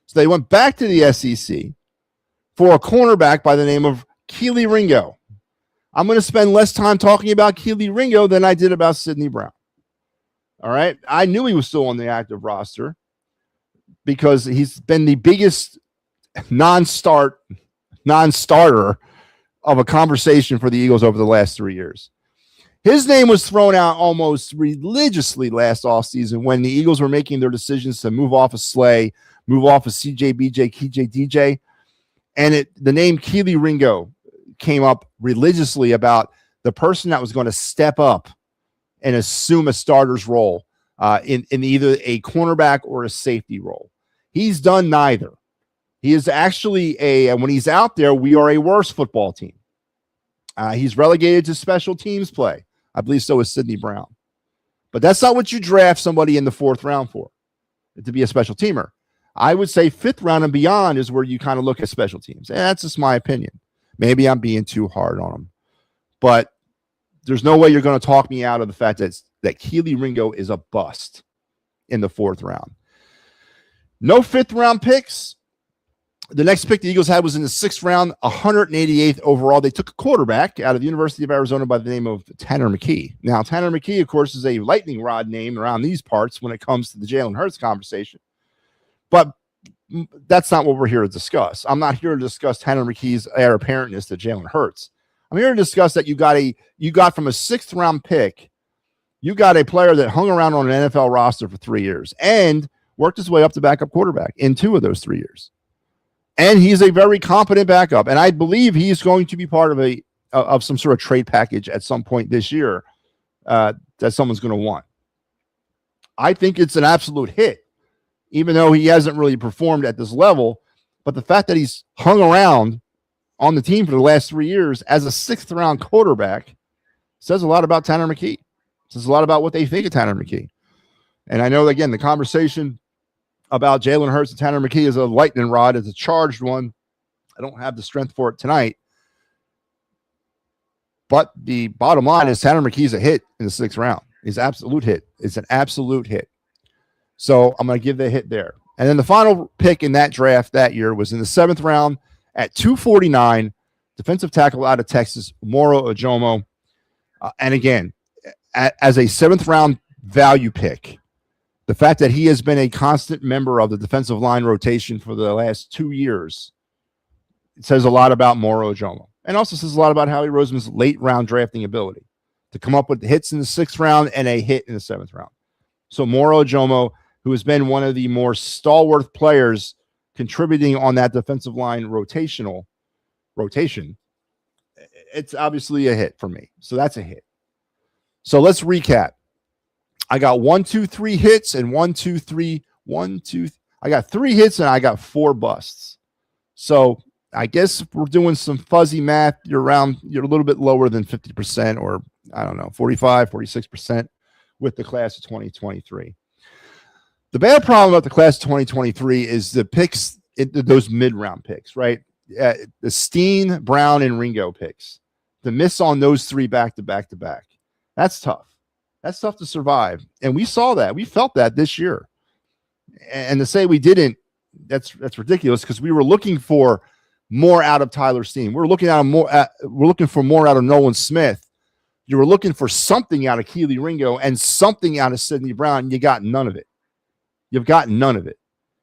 So they went back to the SEC for a cornerback by the name of Keely Ringo. I'm going to spend less time talking about Keely Ringo than I did about Sidney Brown. All right. I knew he was still on the active roster because he's been the biggest non-starter of a conversation for the Eagles over the last 3 years. His name was thrown out almost religiously last offseason when the Eagles were making their decisions to move off of Slay, move off of CJ, BJ, KJ, DJ. And the name Keely Ringo came up religiously about the person that was going to step up and assume a starter's role in either a cornerback or a safety role. He's done neither. He is actually when he's out there, we are a worse football team. He's relegated to special teams play. I believe so is Sidney Brown. But that's not what you draft somebody in the 4th round for, to be a special teamer. I would say 5th round and beyond is where you kind of look at special teams. And that's just my opinion. Maybe I'm being too hard on him. But there's no way you're going to talk me out of the fact that Keely Ringo is a bust in the 4th round. No 5th round picks. The next pick the Eagles had was in the 6th round, 188th overall. They took a quarterback out of the University of Arizona by the name of Tanner McKee. Now, Tanner McKee, of course, is a lightning rod name around these parts when it comes to the Jalen Hurts conversation. But that's not what we're here to discuss. I'm not here to discuss Tanner McKee's heir apparentness to Jalen Hurts. I'm here to discuss that you got from a 6th round pick, you got a player that hung around on an NFL roster for 3 years and worked his way up to backup quarterback in 2 of those 3 years. And he's a very competent backup. And I believe he's going to be part of some sort of trade package at some point this year that someone's going to want. I think it's an absolute hit, even though he hasn't really performed at this level. But the fact that he's hung around on the team for the last 3 years as a 6th round quarterback says a lot about Tanner McKee. Says a lot about what they think of Tanner McKee. And I know, again, the conversation about Jalen Hurts and Tanner McKee is a lightning rod. It's a charged one. I don't have the strength for it tonight. But the bottom line is Tanner McKee's a hit in the 6th round. He's an absolute hit. It's an absolute hit. So I'm going to give the hit there. And then the final pick in that draft that year was in the 7th round at 249, defensive tackle out of Texas, Moro Ojomo. And again, as a 7th round value pick, the fact that he has been a constant member of the defensive line rotation for the last 2 years, it says a lot about Moro Ojomo. And also says a lot about Howie Roseman's late round drafting ability to come up with the hits in the 6th round and a hit in the 7th round. So Moro Ojomo, who has been one of the more stalwart players contributing on that defensive line rotation, it's obviously a hit for me. So that's a hit. So let's recap. I got 1, 2, 3 hits and 1, 2, 3. I got 3 hits and I got 4 busts. So I guess if we're doing some fuzzy math, you're a little bit lower than 50%, or I don't know, 45, 46% with the class of 2023. The bad problem about the class of 2023 is the picks, those mid-round picks, right? The Steen, Brown, and Ringo picks. The miss on those 3 back-to-back. That's tough. That's tough to survive. And we saw that. We felt that this year. And to say we didn't, that's ridiculous, because we were looking for more out of Tyler Steen. We're looking for more out of Nolan Smith. You were looking for something out of Keely Ringo and something out of Sidney Brown, and you got none of it. You've got none of it.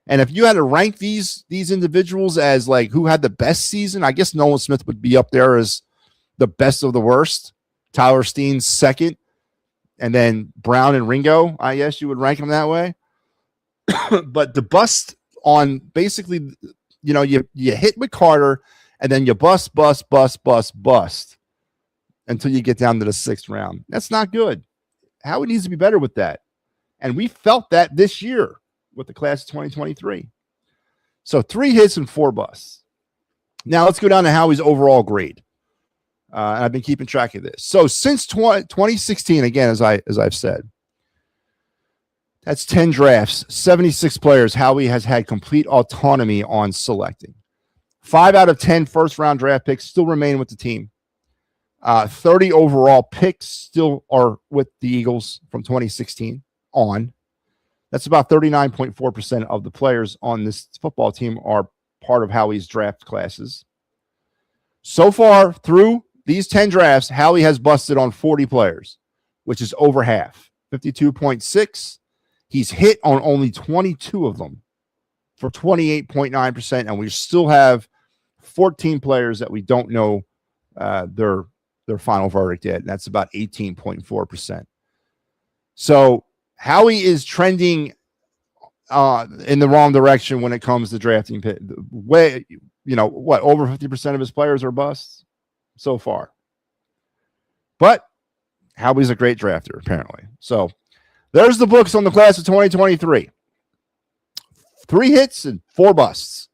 And if you had to rank these individuals as like who had the best season, I guess Nolan Smith would be up there as the best of the worst. Tyler Steen's second. And then Brown and Ringo, I guess you would rank them that way. But the bust on basically, you hit with Carter and then you bust until you get down to the 6th round. That's not good. Howie needs to be better with that. And we felt that this year with the class of 2023. So 3 hits and 4 busts. Now let's go down to Howie's overall grade. And I've been keeping track of this. So since 2016, again, as I've said, that's 10 drafts, 76 players. Howie has had complete autonomy on selecting. 5 out of 10 first-round draft picks still remain with the team. 30 overall picks still are with the Eagles from 2016 on. That's about 39.4% of the players on this football team are part of Howie's draft classes. So far through these 10 drafts, Howie has busted on 40 players, which is over half, 52.6. He's hit on only 22 of them for 28.9%, and we still have 14 players that we don't know their final verdict yet. And that's about 18.4%. So Howie is trending in the wrong direction when it comes to drafting. Over 50% of his players are busts so far. But Howie's a great drafter, apparently. So there's the books on the class of 2023. 3 hits and 4 busts.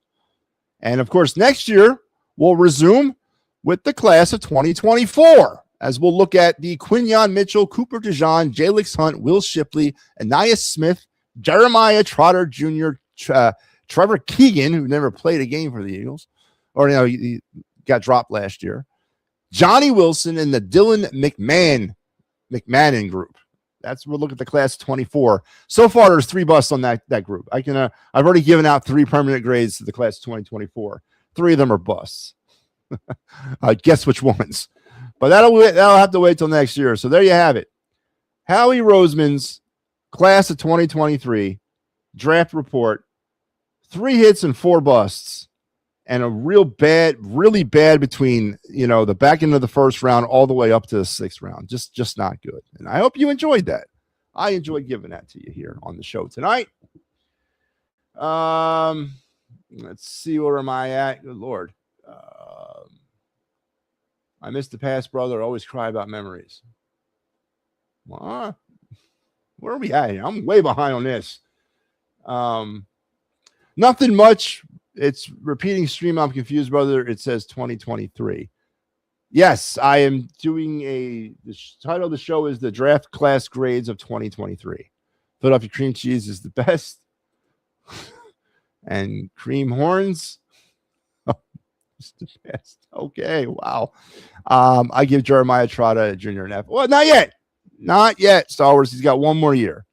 And, of course, next year we'll resume with the class of 2024, as we'll look at the Quinyon Mitchell, Cooper DeJean, Jalix Hunt, Will Shipley, Anaya Smith, Jeremiah Trotter Jr., Trevor Keegan, who never played a game for the Eagles, or he got dropped last year, Johnny Wilson, and the Dylan McMahon group. We'll look at the class of 24. So far, there's 3 busts on that group. I've already given out 3 permanent grades to the class of 2024. 3 of them are busts. Guess which ones? But that'll have to wait till next year. So there you have it. Howie Roseman's class of 2023 draft report. 3 hits and 4 busts. and a really bad between, the back end of the first round all the way up to the sixth round. Just not good. And I hope you enjoyed that. I enjoyed giving that to you here on the show tonight. Let's see, where am I at? Good Lord. I miss the past, brother. Always cry about memories. Where are we at here? I'm way behind on this. Nothing much. It's repeating stream. I'm confused, brother. It says 2023. Yes, I am doing the title of the show is the draft class grades of 2023. Philadelphia cream cheese is the best. And cream horns. It's the best. Okay, wow. I give Jeremiah Trotta Jr. an F. Well, not yet. Not yet, Star Wars. He's got one more year.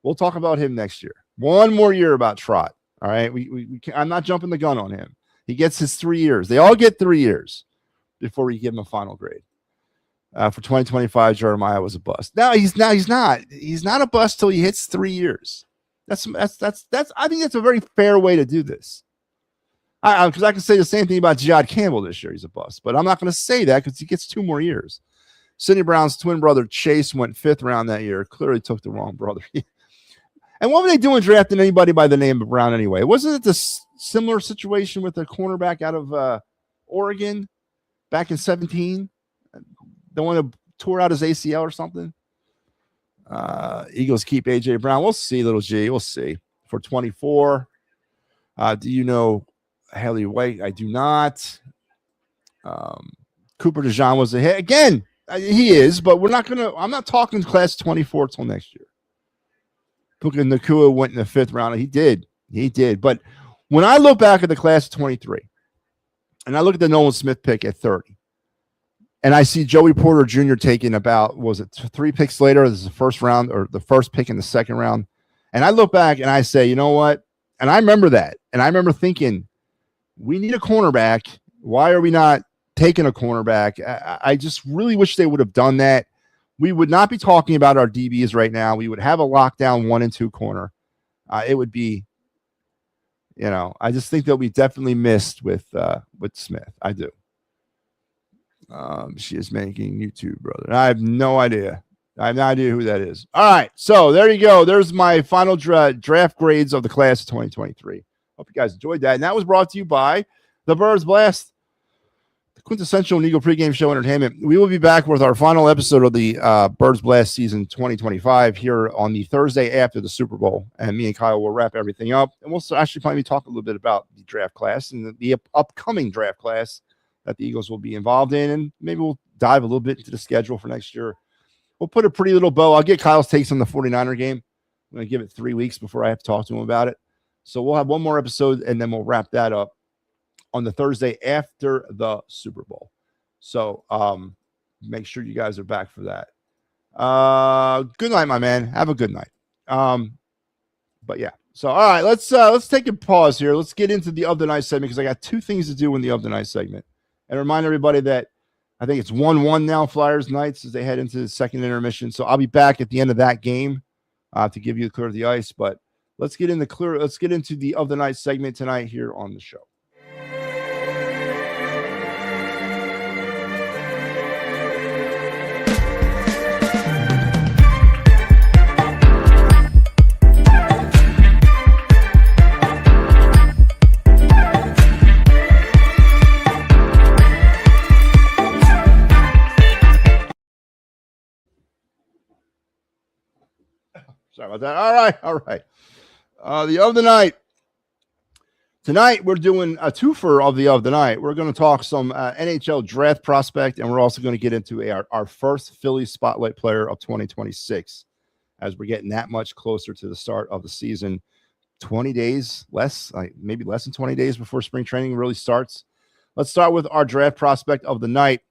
We'll talk about him next year. One more year about Trot. All right. I'm not jumping the gun on him. He gets his 3 years. They all get 3 years before we give him a final grade. For 2025, Jeremiah was a bust. No, he's not. He's not a bust till he hits 3 years. That's. I think that's a very fair way to do this. Because I can say the same thing about Jihad Campbell this year. He's a bust, but I'm not going to say that because he gets 2 more years. Sidney Brown's twin brother Chase went 5th round that year. Clearly took the wrong brother. And what were they doing drafting anybody by the name of Brown anyway? Wasn't it this similar situation with the cornerback out of Oregon back in 2017? The one that tore out his ACL or something? Eagles keep A.J. Brown. We'll see, little G. We'll see. For 24. Do you know Haley White? I do not. Cooper DeJean was a hit. Again, he is, but I'm not talking class 24 till next year. Puka Nacua went in the 5th round. He did. But when I look back at the class of 23, and I look at the Nolan Smith pick at 30, and I see Joey Porter Jr. taking about, 3 picks later? This is the first round, or the first pick in the second round. And I look back and I say, you know what? And I remember that. And I remember thinking, we need a cornerback. Why are we not taking a cornerback? I just really wish they would have done that. We would not be talking about our DBs right now. We would have a lockdown 1 and 2 corner. It would be, I just think they'll be definitely missed with Smith. I do. She is making YouTube, brother. I have no idea. I have no idea who that is. All right. So there you go. There's my final draft grades of the class of 2023. Hope you guys enjoyed that. And that was brought to you by the Birds Blast, the quintessential Eagle pregame show entertainment. We will be back with our final episode of the Birds Blast season 2025 here on the Thursday after the Super Bowl. And me and Kyle will wrap everything up. And we'll actually probably talk a little bit about the draft class and the upcoming draft class that the Eagles will be involved in. And maybe we'll dive a little bit into the schedule for next year. We'll put a pretty little bow. I'll get Kyle's takes on the 49er game. I'm going to give it 3 weeks before I have to talk to him about it. So we'll have one more episode, and then we'll wrap that up on the Thursday after the Super Bowl. So make sure you guys are back for that. Good night, my man. Have a good night. But yeah. So all right, let's take a pause here. Let's get into the of the night segment because I got 2 things to do in the of the night segment. And remind everybody that I think it's 1-1 now, Flyers Knights, as they head into the second intermission. So I'll be back at the end of that game to give you the clear of the ice. But let's get into the of the night segment tonight here on the show. Sorry about that. All right. The of the night. Tonight, we're doing a twofer of the night. We're going to talk some NHL draft prospect, and we're also going to get into our first Philly Spotlight player of 2026 as we're getting that much closer to the start of the season. 20 days, maybe less than 20 days before spring training really starts. Let's start with our draft prospect of the night.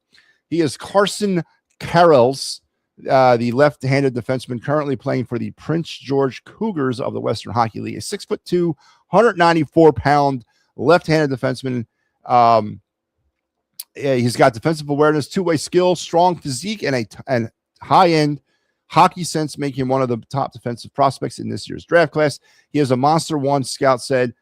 He is Carson Karels, the left-handed defenseman currently playing for the Prince George Cougars of the Western Hockey League. A 6'2", 194-pound left-handed defenseman. He's got defensive awareness, two-way skill, strong physique, and high-end hockey sense, making him one of the top defensive prospects in this year's draft class. He has a Monster 1, Scout said,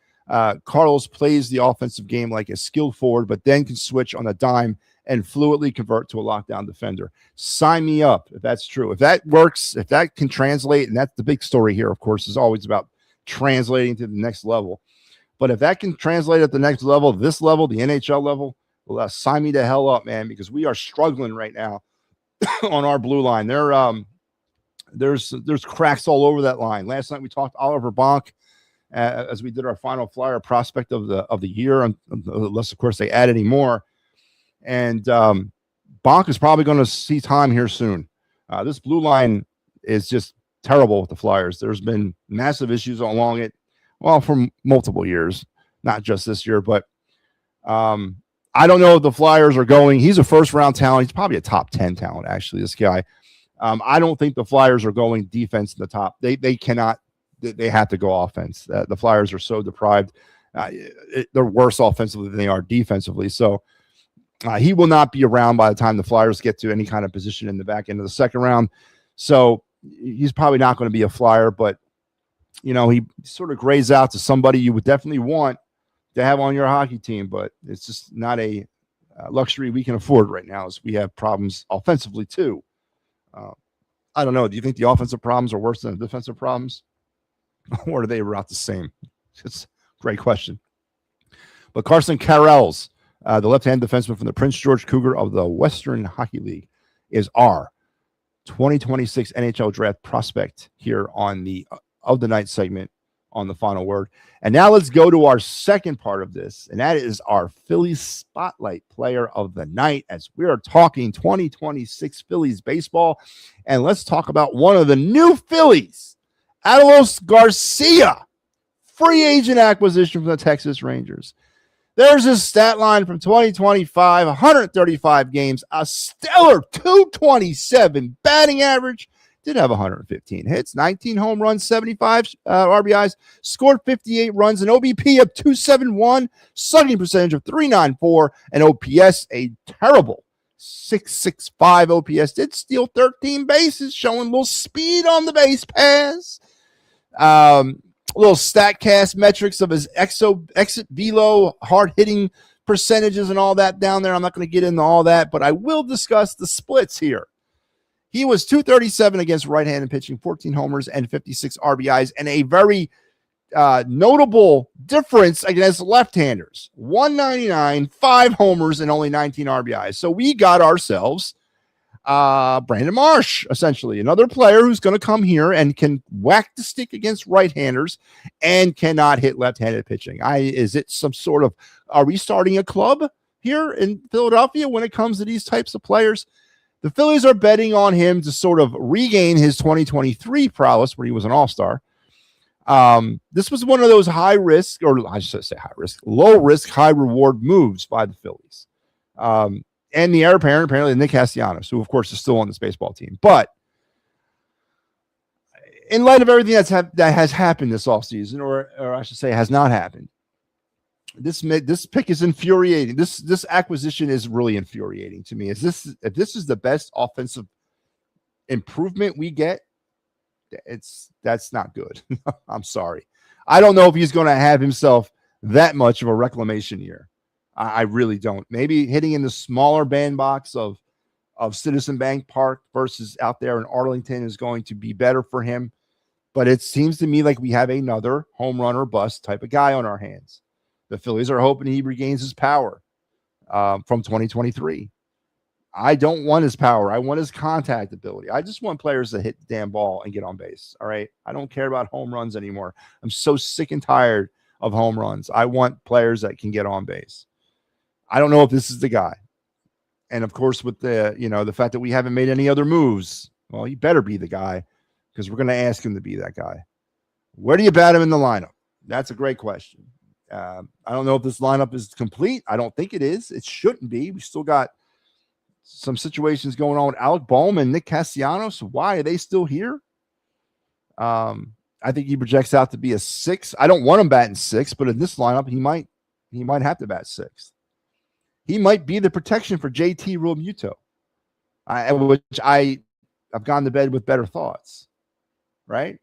Carlos plays the offensive game like a skilled forward, but then can switch on a dime and fluidly convert to a lockdown defender. Sign me up if that's true. If that works, if that can translate, and that's the big story here, of course, is always about translating to the next level. But if that can translate at the next level, this level, the NHL level, well, sign me the hell up, man, because we are struggling right now on our blue line. There's cracks all over that line. Last night we talked Oliver Bonk as we did our final flyer prospect of the year, unless of course they add any more. And Bonk is probably going to see time here soon. This blue line is just terrible with the Flyers. There's been massive issues along it, well, for multiple years, not just this year. But I don't know if the Flyers are going. He's a first-round talent. He's probably a top 10 talent, actually, this guy. I don't think the Flyers are going defense in the top. They cannot. They have to go offense. The Flyers are so deprived. They're worse offensively than they are defensively. So he will not be around by the time the Flyers get to any kind of position in the back end of the second round. So he's probably not going to be a Flyer, but, you know, he sort of grays out to somebody you would definitely want to have on your hockey team, but it's just not a luxury we can afford right now, as we have problems offensively too. I don't know. Do you think the offensive problems are worse than the defensive problems? Or are they about the same? It's a great question. But Carson Karels, the left-hand defenseman from the Prince George Cougar of the Western Hockey League, is our 2026 NHL draft prospect here on the of the night segment on the Final Word. And now let's go to our second part of this, and that is our Phillies Spotlight Player of the Night, as we are talking 2026 Phillies baseball. And let's talk about one of the new Phillies, Adolis Garcia, free agent acquisition from the Texas Rangers. There's his stat line from 2025, 135 games, a stellar 227 batting average, did have 115 hits, 19 home runs, 75 RBIs, scored 58 runs, an OBP of 271, slugging percentage of 394, and OPS, a terrible 665 OPS. Did steal 13 bases, showing a little speed on the base pass. Little StatCast metrics of his exit velo, hard hitting percentages and all that down there. I'm not going to get into all that, but I will discuss the splits here. He was 237 against right-handed pitching, 14 homers and 56 RBIs, and a very notable difference against left-handers. 199, 5 homers, and only 19 RBIs. So we got ourselves Brandon Marsh, essentially, another player who's going to come here and can whack the stick against right-handers and cannot hit left-handed pitching. Is it some sort of, are we starting a club here in Philadelphia when it comes to these types of players? The Phillies are betting on him to sort of regain his 2023 prowess where he was an all-star. This was one of those high-risk, or I should say high-risk, low-risk, high-reward moves by the Phillies. And the heir apparent, apparently, Nick Castellanos, who, of course, is still on this baseball team. But in light of everything that has happened this offseason, or I should say has not happened, this pick is infuriating. This acquisition is really infuriating to me. If this is the best offensive improvement we get, that's not good. I'm sorry. I don't know if he's going to have himself that much of a reclamation year. I really don't. Maybe hitting in the smaller bandbox of Citizen Bank Park versus out there in Arlington is going to be better for him. But it seems to me like we have another home run or bust type of guy on our hands. The Phillies are hoping he regains his power from 2023. I don't want his power. I want his contact ability. I just want players to hit the damn ball and get on base. All right. I don't care about home runs anymore. I'm so sick and tired of home runs. I want players that can get on base. I don't know if this is the guy. And of course, with the fact that we haven't made any other moves, well, he better be the guy, because we're going to ask him to be that guy. Where do you bat him in the lineup? That's a great question. I don't know if this lineup is complete. I don't think it is. It shouldn't be. We still got some situations going on with Alec Bohm and Nick Castellanos. Why are they still here? I think he projects out to be a 6. I don't want him batting 6, but in this lineup, he might have to bat 6. He might be the protection for JT Realmuto, which I've gone to bed with better thoughts, right?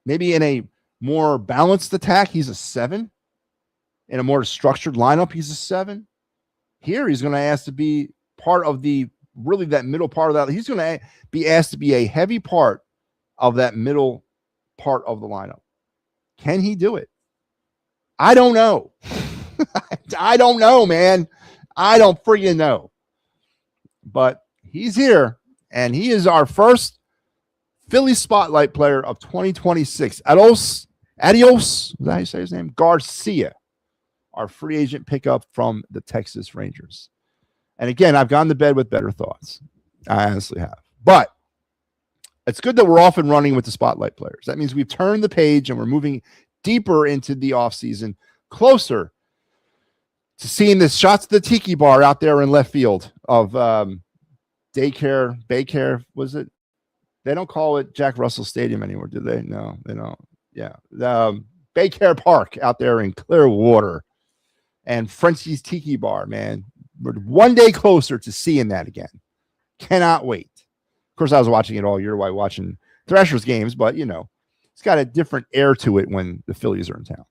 Maybe in a more balanced attack, he's a 7. In a more structured lineup, he's a 7. Here, he's going to ask to be part of that middle part of that. He's going to be asked to be a heavy part of that middle part of the lineup. Can he do it? I don't know. I don't know, man. I don't freaking know. But he's here, and he is our first Philly Spotlight player of 2026. Adios, is that how you say his name? Garcia, our free agent pickup from the Texas Rangers. And again, I've gone to bed with better thoughts. I honestly have. But it's good that we're off and running with the Spotlight players. That means we've turned the page and we're moving deeper into the offseason, closer to seeing the shots of the tiki bar out there in left field of Baycare, was it? They don't call it Jack Russell Stadium anymore, do they? No, they don't. Yeah. Baycare Park out there in Clearwater and Frenchie's Tiki Bar, man. We're one day closer to seeing that again. Cannot wait. Of course, I was watching it all year while watching Thrashers games, but, it's got a different air to it when the Phillies are in town.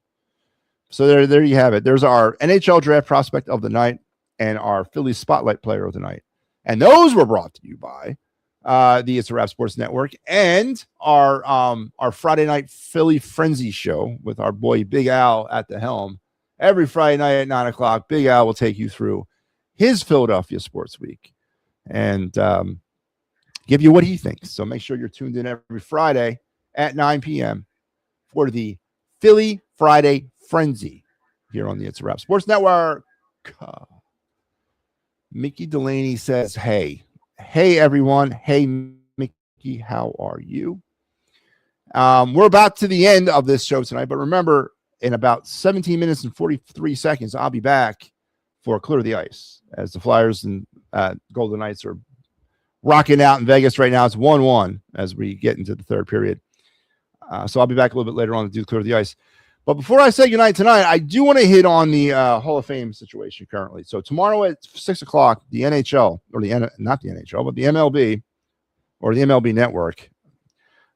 So there you have it. There's our NHL draft prospect of the night and our Phillies Spotlight player of the night. And those were brought to you by the It's a Wrap Sports Network and our Friday night Philly Frenzy show with our boy Big Al at the helm. Every Friday night at 9 o'clock, Big Al will take you through his Philadelphia Sports Week and give you what he thinks. So make sure you're tuned in every Friday at 9 p.m. for the Philly Friday Frenzy here on the It's a Wrap Sports Network. Mickey Delaney says, hey, everyone. Hey, Mickey, how are you? We're about to the end of this show tonight, but remember, in about 17 minutes and 43 seconds, I'll be back for Clear the Ice as the Flyers and Golden Knights are rocking out in Vegas right now. It's 1-1 as we get into the third period. So I'll be back a little bit later on to do Clear the Ice. But before I say goodnight tonight, I do want to hit on the Hall of Fame situation currently. So tomorrow at 6 o'clock, the NHL, or not the NHL, but the MLB or the MLB Network.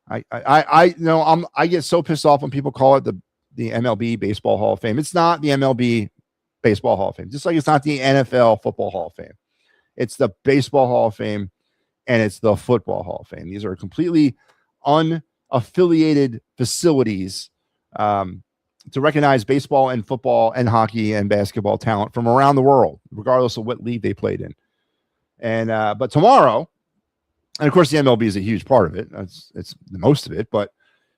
I get so pissed off when people call it the MLB Baseball Hall of Fame. It's not the MLB Baseball Hall of Fame, just like it's not the NFL Football Hall of Fame. It's the Baseball Hall of Fame, and it's the Football Hall of Fame. These are completely unaffiliated facilities to recognize baseball and football and hockey and basketball talent from around the world, regardless of what league they played in. And but tomorrow, and of course the MLB is a huge part of it. It's the most of it. But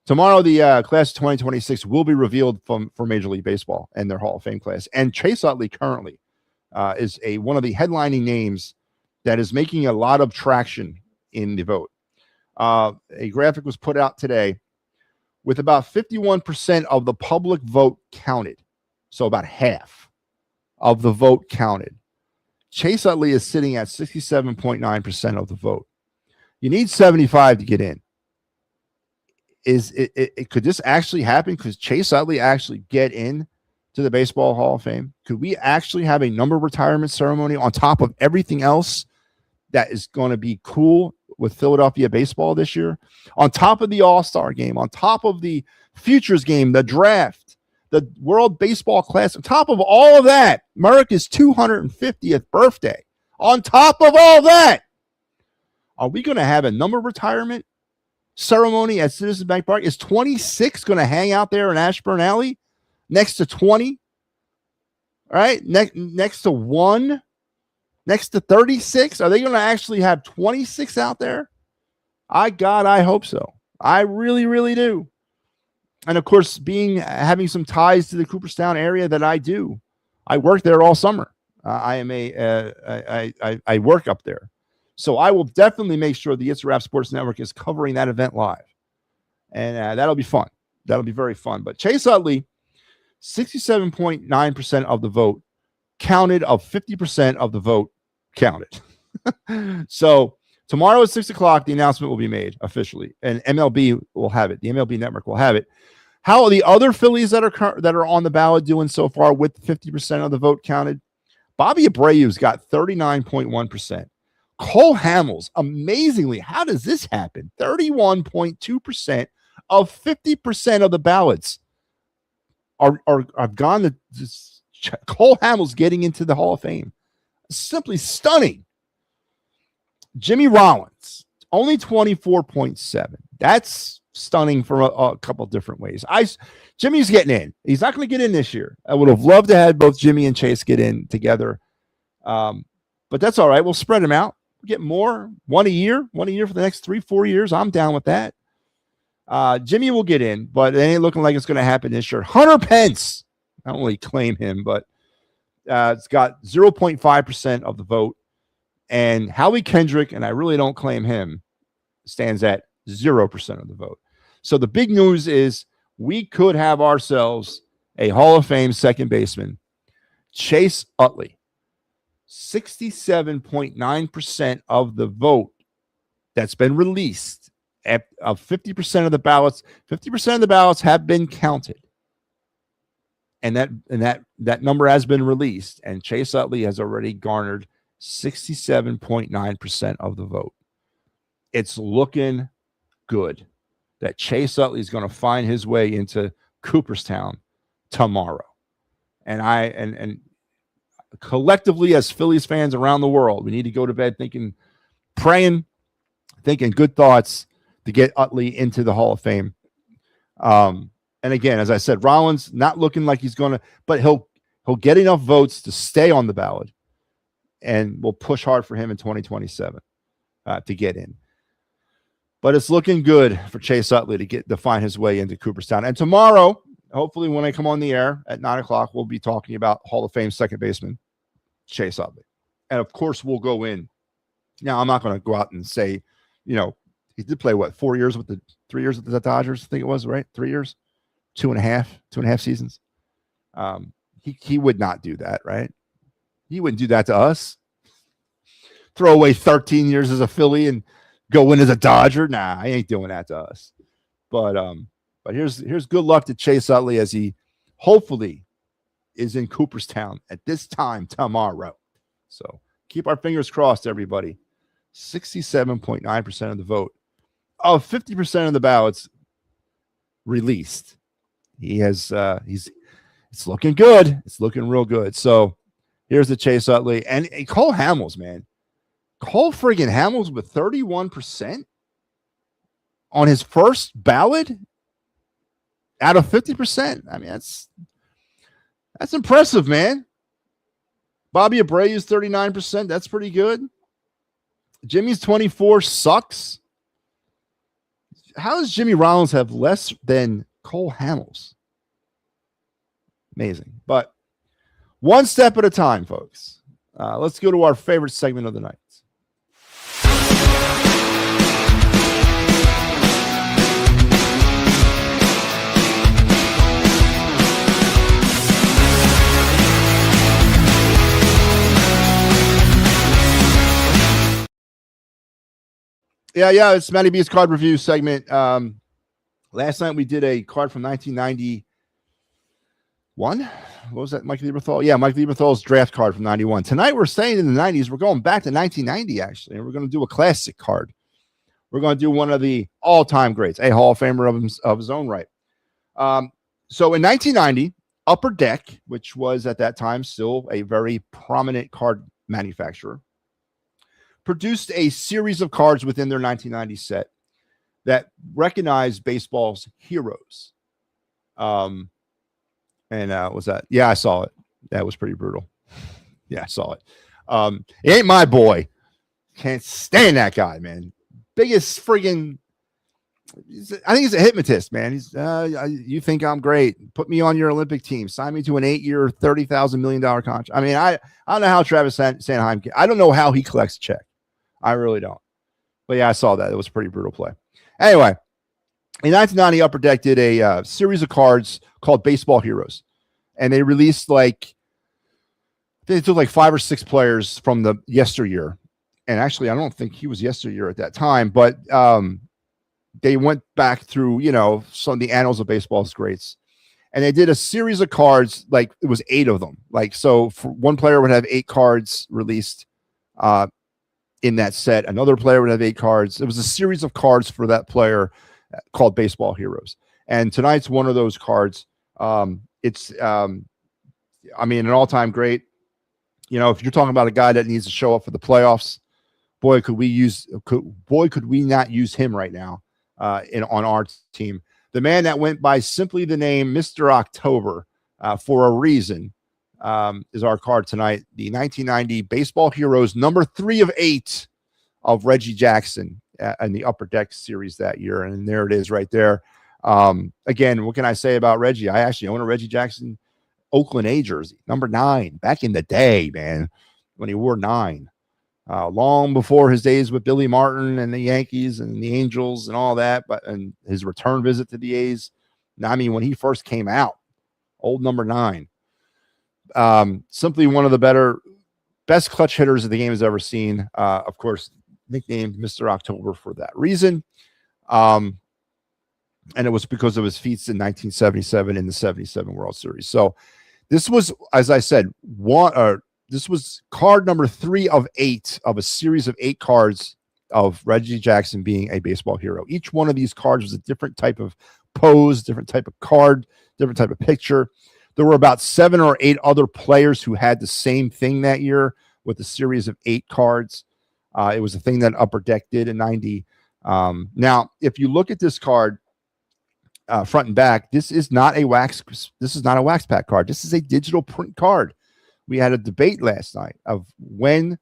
tomorrow, the class of 2026 will be revealed for Major League Baseball and their Hall of Fame class. And Chase Utley currently is one of the headlining names that is making a lot of traction in the vote. A graphic was put out today with about 51% of the public vote counted. So about half of the vote counted. Chase Utley is sitting at 67.9% of the vote. You need 75 to get in. Could this actually happen? Could Chase Utley actually get in to the Baseball Hall of Fame? Could we actually have a number retirement ceremony on top of everything else that is going to be cool with Philadelphia baseball this year, on top of the All-Star game, on top of the Futures game, the draft, the World Baseball Classic, on top of all of that, America's 250th birthday, on top of all that, are we going to have a number retirement ceremony at Citizens Bank Park? Is 26 going to hang out there in Ashburn Alley next to 20? All right, next to 1? Next to 36? Are they going to actually have 26 out there? I hope so. I really, really do. And of course, having some ties to the Cooperstown area that I do. I work there all summer. I work up there. So I will definitely make sure the It's a Wrap Sports Network is covering that event live. And that'll be fun. That'll be very fun. But Chase Utley, 67.9% of the vote counted, of 50% of the vote counted. So tomorrow at 6 o'clock, the announcement will be made officially, and MLB will have it. The MLB Network will have it. How are the other Phillies that are on the ballot doing so far with 50% of the vote counted? Bobby Abreu's got 39.1%. Cole Hamels, amazingly, how does this happen? 31.2% of 50% of the ballots have gone to Cole Hamels getting into the Hall of Fame. Simply stunning. Jimmy Rollins, only 24.7. That's stunning for a couple different ways. Jimmy's getting in. He's not going to get in this year. I would have loved to have both Jimmy and Chase get in together. But that's all right. We'll spread them out. We'll get more. One a year for the next 3-4 years. I'm down with that. Jimmy will get in, but it ain't looking like it's going to happen this year. Hunter Pence, I don't really claim him, but it's got 0.5% of the vote. And Howie Kendrick, and I really don't claim him, stands at 0% of the vote. So the big news is we could have ourselves a Hall of Fame second baseman, Chase Utley. 67.9% of the vote that's been released of 50% of the ballots. 50% of the ballots have been counted. And that number has been released. And Chase Utley has already garnered 67.9% of the vote. It's looking good that Chase Utley is going to find his way into Cooperstown tomorrow. And collectively, as Phillies fans around the world, we need to go to bed praying, thinking good thoughts to get Utley into the Hall of Fame. And again, as I said, Rollins not looking like he's going to, but he'll get enough votes to stay on the ballot, and we'll push hard for him in 2027 to get in. But it's looking good for Chase Utley to find his way into Cooperstown. And tomorrow, hopefully, when I come on the air at 9:00, we'll be talking about Hall of Fame second baseman Chase Utley. And of course, we'll go in. Now, I'm not going to go out and say, he did play 3 years with the Dodgers, I think it was, right? 3 years, 2.5 seasons. He would not do that, right? He wouldn't do that to us. Throw away 13 years as a Philly and go in as a Dodger. Nah, I ain't doing that to us. But here's good luck to Chase Utley as he hopefully is in Cooperstown at this time tomorrow. So keep our fingers crossed, everybody. 67.9% of the vote of 50% of the ballots released. It's looking good. It's looking real good. So here's the Chase Utley and Cole Hamels, man. Cole friggin' Hamels with 31% on his first ballot out of 50%. I mean, that's impressive, man. Bobby Abreu's 39%. That's pretty good. Jimmy's 24 sucks. How does Jimmy Rollins have less than Cole Hamels? Amazing. But one step at a time, folks. Let's go to our favorite segment of the night. Yeah, it's MattyB's card review segment. Last night we did a card from 1991. What was that, Mike Lieberthal? Yeah, Mike Lieberthal's draft card from 91. Tonight we're staying in the 90s. We're going back to 1990, actually, and we're going to do a classic card. We're going to do one of the all-time greats, a Hall of Famer of his own right. So in 1990, Upper Deck, which was at that time still a very prominent card manufacturer, produced a series of cards within their 1990 set that recognized baseball's heroes. Was that? Yeah, I saw it. That was pretty brutal. Yeah, I saw it. It ain't my boy. Can't stand that guy, man. Biggest friggin'. I think he's a hypnotist, man. He's you think I'm great. Put me on your Olympic team. Sign me to an 8-year, $30,000 million contract. I mean, I don't know how Travis Sanheim. I don't know how he collects a check. I really don't. But yeah, I saw that. It was a pretty brutal play. Anyway, in 1990, Upper Deck did a series of cards called Baseball Heroes. And they released they took 5 or 6 players from the yesteryear. And actually, I don't think he was yesteryear at that time, but they went back through, some of the annals of baseball's greats. And they did a series of cards, it was 8 of them. So for one player would have 8 cards released in that set. Another player would have 8 cards. It was a series of cards for that player. called Baseball Heroes. And tonight's one of those cards. It's, I mean, an all-time great. You know, if you're talking about a guy that needs to show up for the playoffs, boy, could we not use him right now on our team. The man that went by simply the name Mr. October for a reason is our card tonight. The 1990 Baseball Heroes, number 3 of 8 of Reggie Jackson in the Upper Deck series that year. And there it is right there. Again, what can I say about Reggie? I actually own a Reggie Jackson Oakland A jersey, number 9, back in the day, man, when he wore 9. Long before his days with Billy Martin and the Yankees and the Angels and all that, and his return visit to the A's. I mean, when he first came out, old number 9. Simply one of the best clutch hitters that the game has ever seen. Of course, nicknamed Mr. October for that reason. And it was because of his feats in 1977 in the 77 World Series. So this was, as I said, this was card number 3 of 8 of a series of 8 cards of Reggie Jackson being a baseball hero. Each one of these cards was a different type of pose, different type of card, different type of picture. There were about 7 or 8 other players who had the same thing that year with a series of 8 cards. It was a thing that Upper Deck did in 90. Now, if you look at this card, front and back, this is not a wax pack card. This is a digital print card. We had a debate last night of when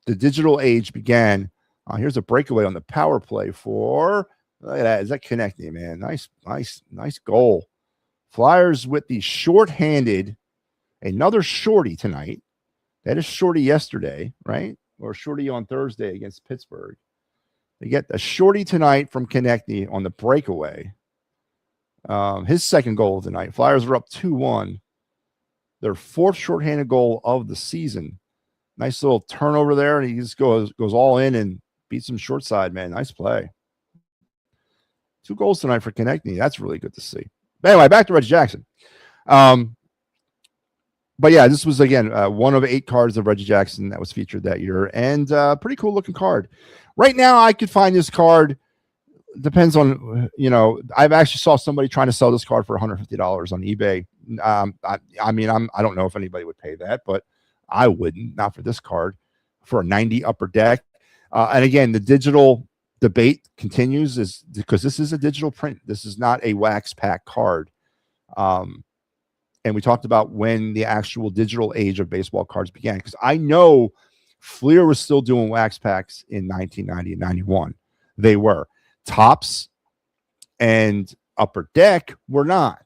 the digital age began. Here's a breakaway on the power play for, look at that. Is that connecting, man? Nice goal. Flyers with the shorthanded, another shorty tonight. That is shorty yesterday, right? Or shorty on Thursday against Pittsburgh. They get a shorty tonight from Konechny on the breakaway. His second goal of the night. Flyers are up 2-1. Their 4th shorthanded goal of the season. Nice little turnover there, and he just goes all in and beats him short side, man. Nice play. 2 goals tonight for Konechny. That's really good to see. But anyway, back to Reggie Jackson. But yeah, this was, again, one of 8 cards of Reggie Jackson that was featured that year, and pretty cool looking card. Right now, I could find this card. Depends on, I've actually saw somebody trying to sell this card for $150 on eBay. I don't know if anybody would pay that, but I wouldn't, not for this card, for a 90 Upper Deck. And again, the digital debate continues because this is a digital print. This is not a wax pack card. And we talked about when the actual digital age of baseball cards began, because I know Fleer was still doing wax packs in 1990 and 91. They were. Tops and Upper Deck were not.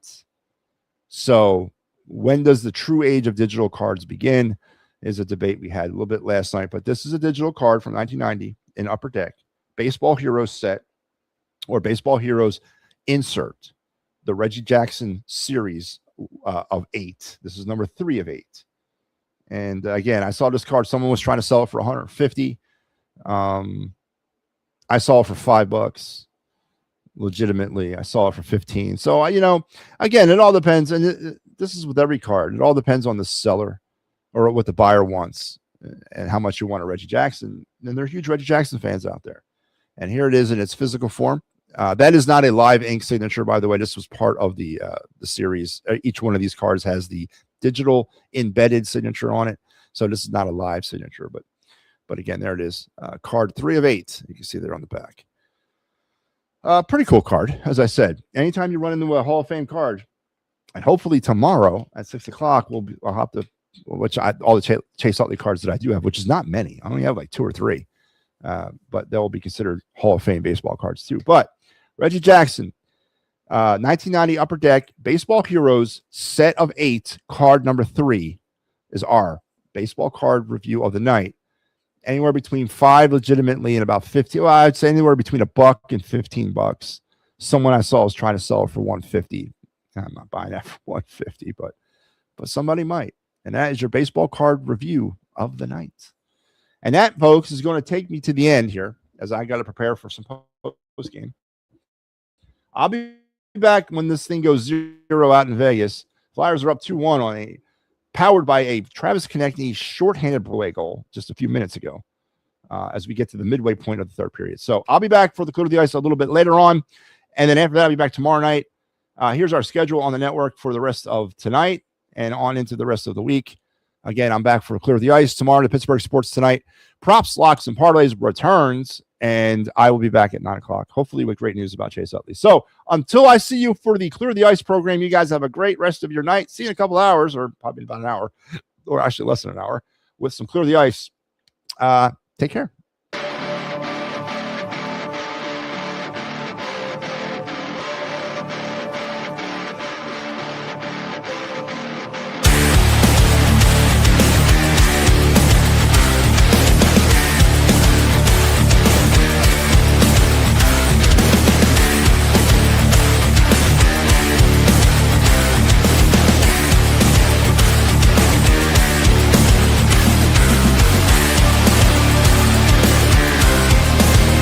So when does the true age of digital cards begin is a debate we had a little bit last night. But this is a digital card from 1990 in Upper Deck. Baseball Heroes set, or Baseball Heroes insert, the Reggie Jackson series of 8. This is number 3 of 8. And again, I saw this card. Someone was trying to sell it for $150. I saw it for $5 legitimately. I saw it for 15. So, again, it all depends. And this is with every card. It all depends on the seller or what the buyer wants and how much you want a Reggie Jackson. And there are huge Reggie Jackson fans out there. And here it is in its physical form. That is not a live ink signature, by the way. This was part of the series. Each one of these cards has the digital embedded signature on it. So this is not a live signature, but again, there it is. Card 3 of 8. You can see there on the back. Pretty cool card, as I said. Anytime you run into a Hall of Fame card, and hopefully tomorrow at 6 o'clock, I'll have to, all the Chase Utley cards that I do have, which is not many. I only have like 2 or 3. But they'll be considered Hall of Fame baseball cards too. But Reggie Jackson, 1990 Upper Deck, Baseball Heroes, set of 8, card number 3 is our baseball card review of the night. Anywhere between 5 legitimately and about 50. Well, I'd say anywhere between $1 and $15. Someone I saw was trying to sell it for $150. I'm not buying that for $150, but somebody might. And that is your baseball card review of the night. And that, folks, is going to take me to the end here as I got to prepare for some post game. I'll be back when this thing goes 0 out in Vegas. Flyers are up 2-1 on a powered by a Travis Konechny shorthanded breakaway goal just a few minutes ago as we get to the midway point of the 3rd period. So I'll be back for the Code of the Ice a little bit later on. And then after that, I'll be back tomorrow night. Here's our schedule on the network for the rest of tonight and on into the rest of the week. Again, I'm back for Clear the Ice tomorrow to Pittsburgh Sports Tonight. Props, Locks, and Parlays returns, and I will be back at 9 o'clock, hopefully with great news about Chase Utley. So until I see you for the Clear the Ice program, you guys have a great rest of your night. See you in a couple hours, or probably about an hour, or actually less than an hour, with some Clear the Ice. Take care.